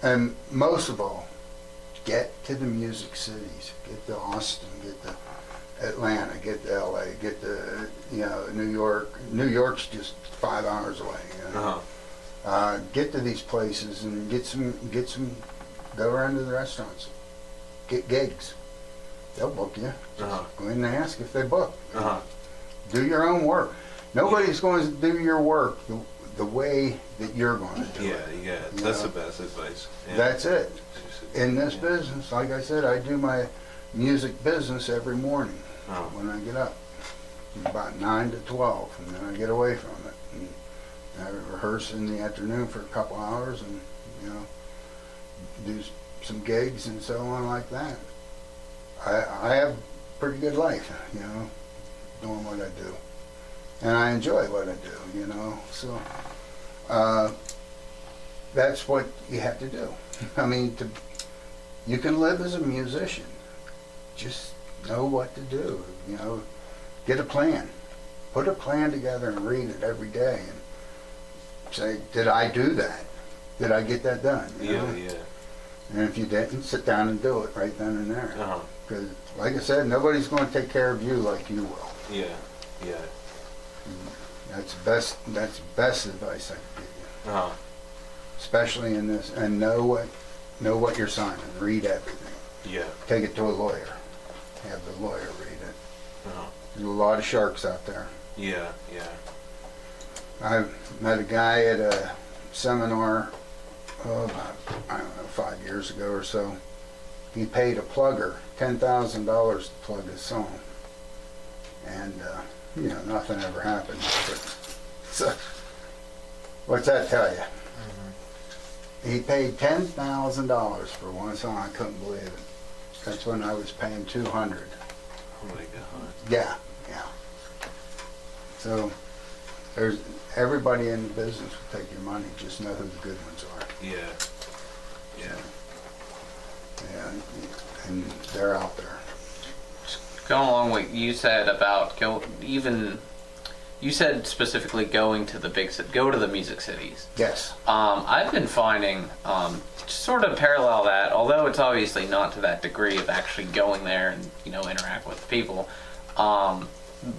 And most of all, get to the music cities. Get to Austin, get to Atlanta, get to LA, get to New York. New York's just 5 hours away. Uh-huh. Get to these places and get some. Go around to the restaurants. Get gigs. They'll book you. Uh-huh. Go in and ask if they book. Uh-huh. Do your own work. Nobody's going to do your work the way that you're going to do it. Yeah. That's the best advice. Yeah. That's it. In this business, like I said, I do my music business every morning. Oh. when I get up. About 9 to 12, and then I get away from it. And I rehearse in the afternoon for a couple hours, and do some gigs and so on like that. I have a pretty good life, doing what I do, and I enjoy what I do, So that's what you have to do. I mean, you can live as a musician. Just know what to do, Get a plan. Put a plan together and read it every day and say, did I do that? Did I get that done? Yeah. And if you didn't, sit down and do it right then and there. Uh-huh. Because, like I said, nobody's going to take care of you like you will. Yeah. That's the best advice I can give you. Uh-huh. Especially in this, and know what you're signing. Read everything. Yeah. Take it to a lawyer. Have the lawyer read it. Uh-huh. There's a lot of sharks out there. Yeah. I met a guy at a seminar, about, I don't know, 5 years ago or so. He paid a plugger $10,000 to plug his song. And, nothing ever happened. But, so, what's that tell you? He paid $10,000 for one song. I couldn't believe it. That's when I was paying $200. Oh my God. Yeah. So there's everybody in the business will take your money. Just know who the good ones are. Yeah. And they're out there. Going along with what you said about you said specifically going to the music cities. Yes. I've been finding, sort of parallel that, although it's obviously not to that degree of actually going there and, interact with people.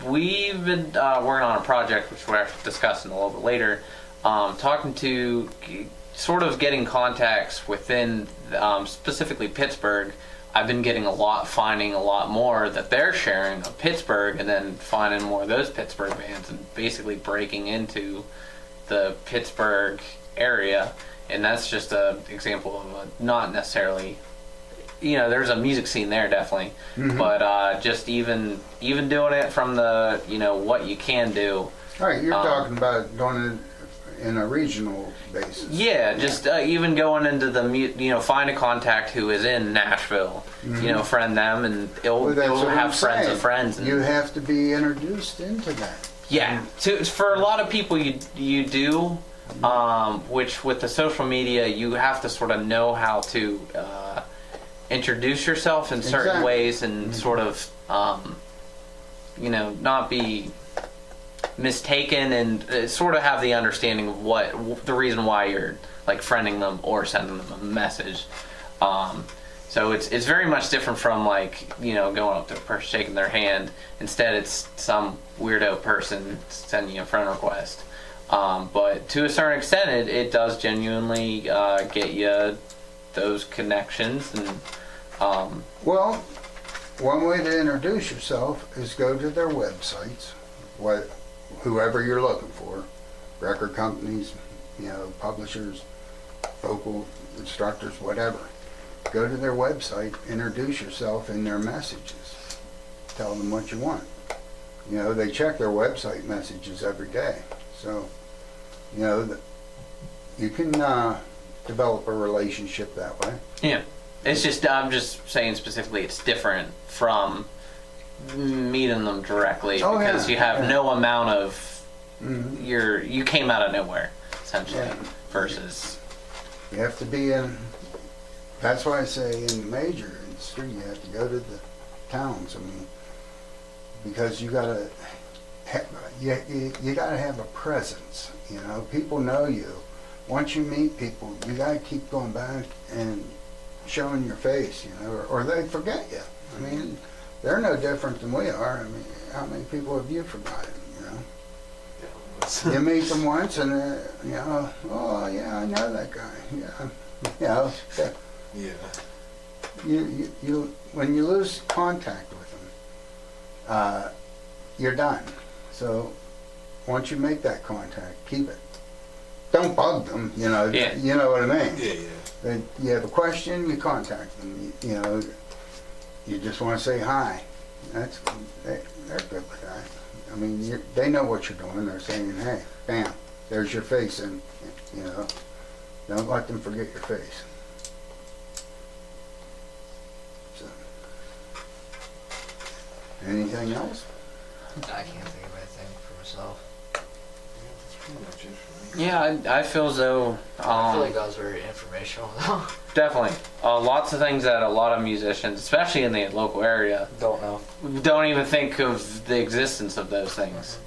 We've been working on a project, which we'll have to discuss in a little bit later, talking to sort of getting contacts within, specifically Pittsburgh. I've been finding a lot more that they're sharing of Pittsburgh, and then finding more of those Pittsburgh bands and basically breaking into the Pittsburgh area. And that's just an example of not necessarily, there's a music scene there definitely, but just even doing it from the, what you can do. All right, you're talking about doing it in a regional basis. Yeah, just even going into the, find a contact who is in Nashville, friend them, and it'll have friends of friends. And, you have to be introduced into that. Yeah, for a lot of people you do, which with the social media, you have to sort of know how to introduce yourself in certain ways and sort of, not be mistaken and sort of have the understanding of what the reason why you're like friending them or sending them a message. So it's very much different from like, going up to a person, shaking their hand. Instead, it's some weirdo person sending you a friend request. But to a certain extent, it does genuinely get you those connections. And well, one way to introduce yourself is go to their websites, whoever you're looking for, record companies, publishers, vocal instructors, whatever. Go to their website, introduce yourself in their messages. Tell them what you want. They check their website messages every day. So, you can develop a relationship that way. yeah, it's just, I'm just saying specifically it's different from meeting them directly because you have no amount of, you came out of nowhere, essentially, versus... You have to be in, that's why I say in the major industry, you have to go to the towns. I mean, because you gotta have a presence. People know you. Once you meet people, you gotta keep going back and showing your face, or they forget you. I mean, they're no different than we are. I mean, how many people have you forgotten? You meet them once, and oh yeah, I know that guy. Yeah, You when you lose contact with them, you're done. So once you make that contact, keep it. Don't bug them. You know what I mean. Yeah. You have a question, you contact them. You just want to say hi. they're good with that. I mean, they know what you're doing. They're saying, hey, bam, there's your face, and don't let them forget your face. So, anything else? I can't think of anything for myself. That's pretty much it for me. Yeah, I feel as though I feel like that was very informational though. definitely lots of things that a lot of musicians, especially in the local area, Don't know. don't even think of the existence of those things.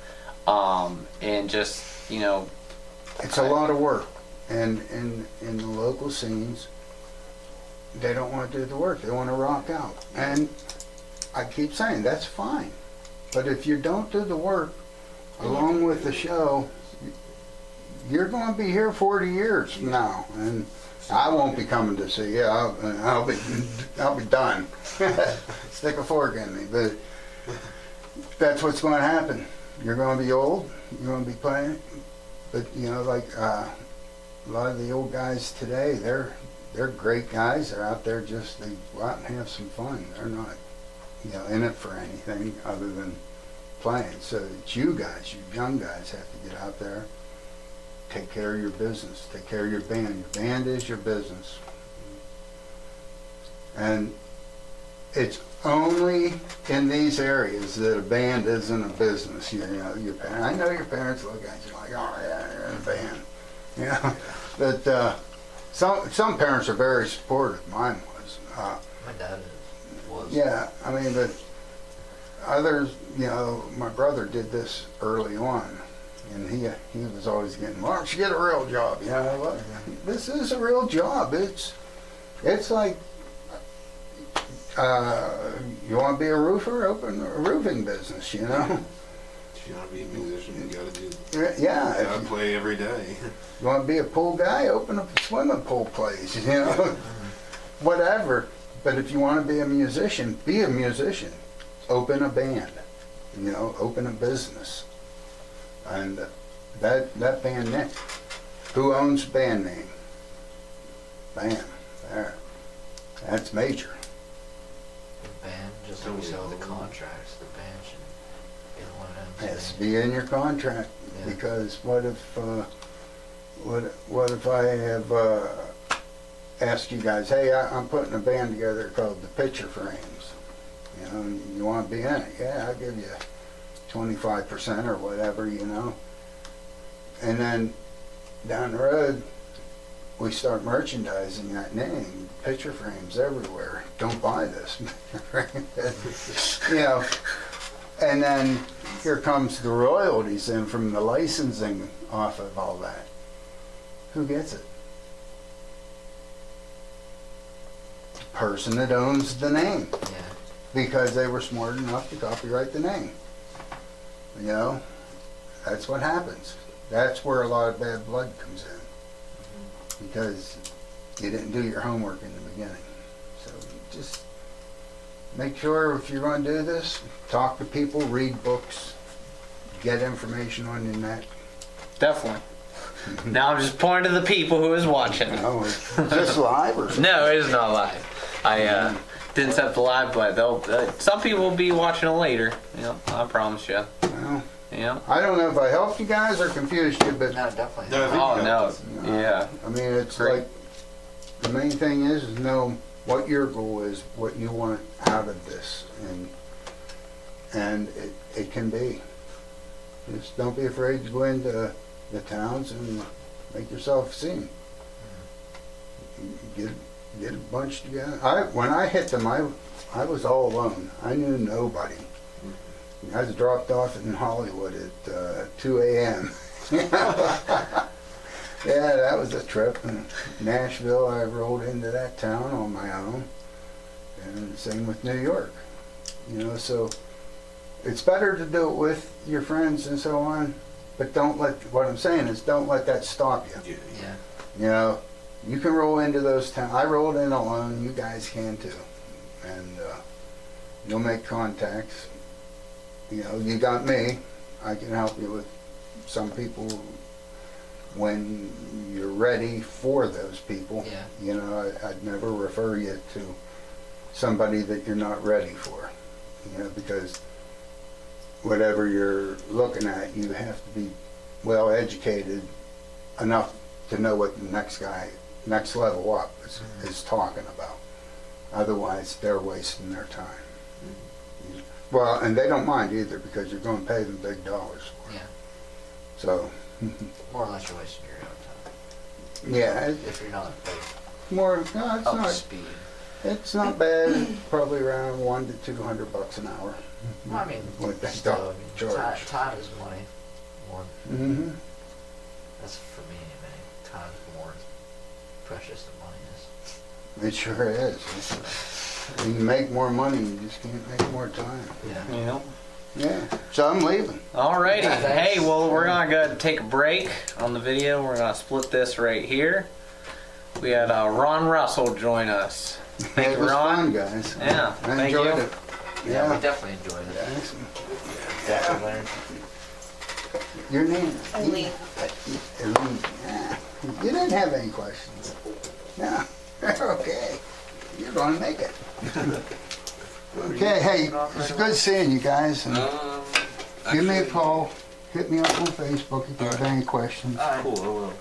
And just, It's a lot of work, and in the local scenes, they don't want to do the work. They want to rock out, and I keep saying that's fine. But if you don't do the work along with the show, you're going to be here 40 years from now, and I won't be coming to see you. I'll be done. Stick a fork in me, but that's what's going to happen. You're going to be old. You're going to be playing, but like a lot of the old guys today, they're great guys. They're out there they go out and have some fun. They're not in it for anything other than playing. So it's you guys, you young guys, have to get out there, take care of your business, take care of your band. Your band is your business. And it's only in these areas that a band isn't a business. I know your parents look at you like, oh yeah, you're in a band. But some parents are very supportive. Mine was. My dad was. Yeah, I mean, but others, my brother did this early on, and he was always getting, why don't you get a real job? Well, this is a real job. It's like, you want to be a roofer? Open a roofing business, If you want to be a musician, you got to do. Yeah. You got to play every day. You want to be a pool guy? Open up a swimming pool place, whatever. But if you want to be a musician, be a musician. Open a band, open a business. And that band name, who owns the band name? Bam, there. That's major. The band, just like we said with the contracts, the band should be the one that owns Has it. to be in your contract, Yeah. because what if I have asked you guys, hey, I'm putting a band together called the Picture Frames. You want to be in it? Yeah, I'll give you 25% or whatever, And then down the road, we start merchandising that name, Picture Frames everywhere. Don't buy this. And then here comes the royalties in from the licensing off of all that. Who gets it? The person that owns the name, Yeah. because they were smart enough to copyright the name. That's what happens. That's where a lot of bad blood comes in, because you didn't do your homework in the beginning. So just make sure, if you're going to do this, talk to people, read books, get information on the net. definitely. Now I'm just pointing to the people who is watching. Is this live or something? No, it is not live. I didn't set the live, but some people will be watching it later. I promise you. Well, Yeah. I don't know if I helped you guys or confused you, but No, definitely. No, I think Oh you no. got Yeah. I mean, it's Great. like, the main thing is know what your goal is, what you want out of this, and it can be. Just don't be afraid to go into the towns and make yourself seen. Get a bunch together. When I hit them, I was all alone. I knew nobody. I was dropped off in Hollywood at 2 a.m. Yeah, that was a trip. In Nashville, I rolled into that town on my own. And same with New York. So it's better to do it with your friends and so on, but what I'm saying is don't let that stop you. Yeah. You can roll into those towns. I rolled in alone, you guys can too. And you'll make contacts. You got me. I can help you with some people when you're ready for those people. Yeah. I'd never refer you to somebody that you're not ready for. you know, because whatever you're looking at, you have to be well educated enough to know what the next level up is talking about. Otherwise, they're wasting their time. Well, and they don't mind either because you're going to pay them big dollars for it. Yeah. So, More or less you're wasting your own time. yeah, If you're not like no, it's up to not. speed. It's not bad. Probably around $100 to $200 an hour. Well, I mean, What they still, don't I charge. mean, time is money. More. Mm-hmm. That's for me, anyway. Time is more precious than money is. It sure is. You can make more money, you just can't make more time. Yeah. Yeah. Yeah. So I'm leaving. Alrighty. Yeah, thanks. Hey, well, we're gonna go take a break on the video. We're gonna split this right here. We had Ron Russell join us. Thank It you, was Ron. fun, guys. Yeah, I thank enjoyed you. it. Yeah, we Yeah. definitely enjoyed it. Thanks. Definitely learned. Your name? Eileen. Eileen. Yeah. You didn't have any questions. No. Okay. You're going to make it. Okay. Hey, it's good seeing you guys. And give me a call. Hit me up on Facebook if you have any questions. All right. Cool, I will.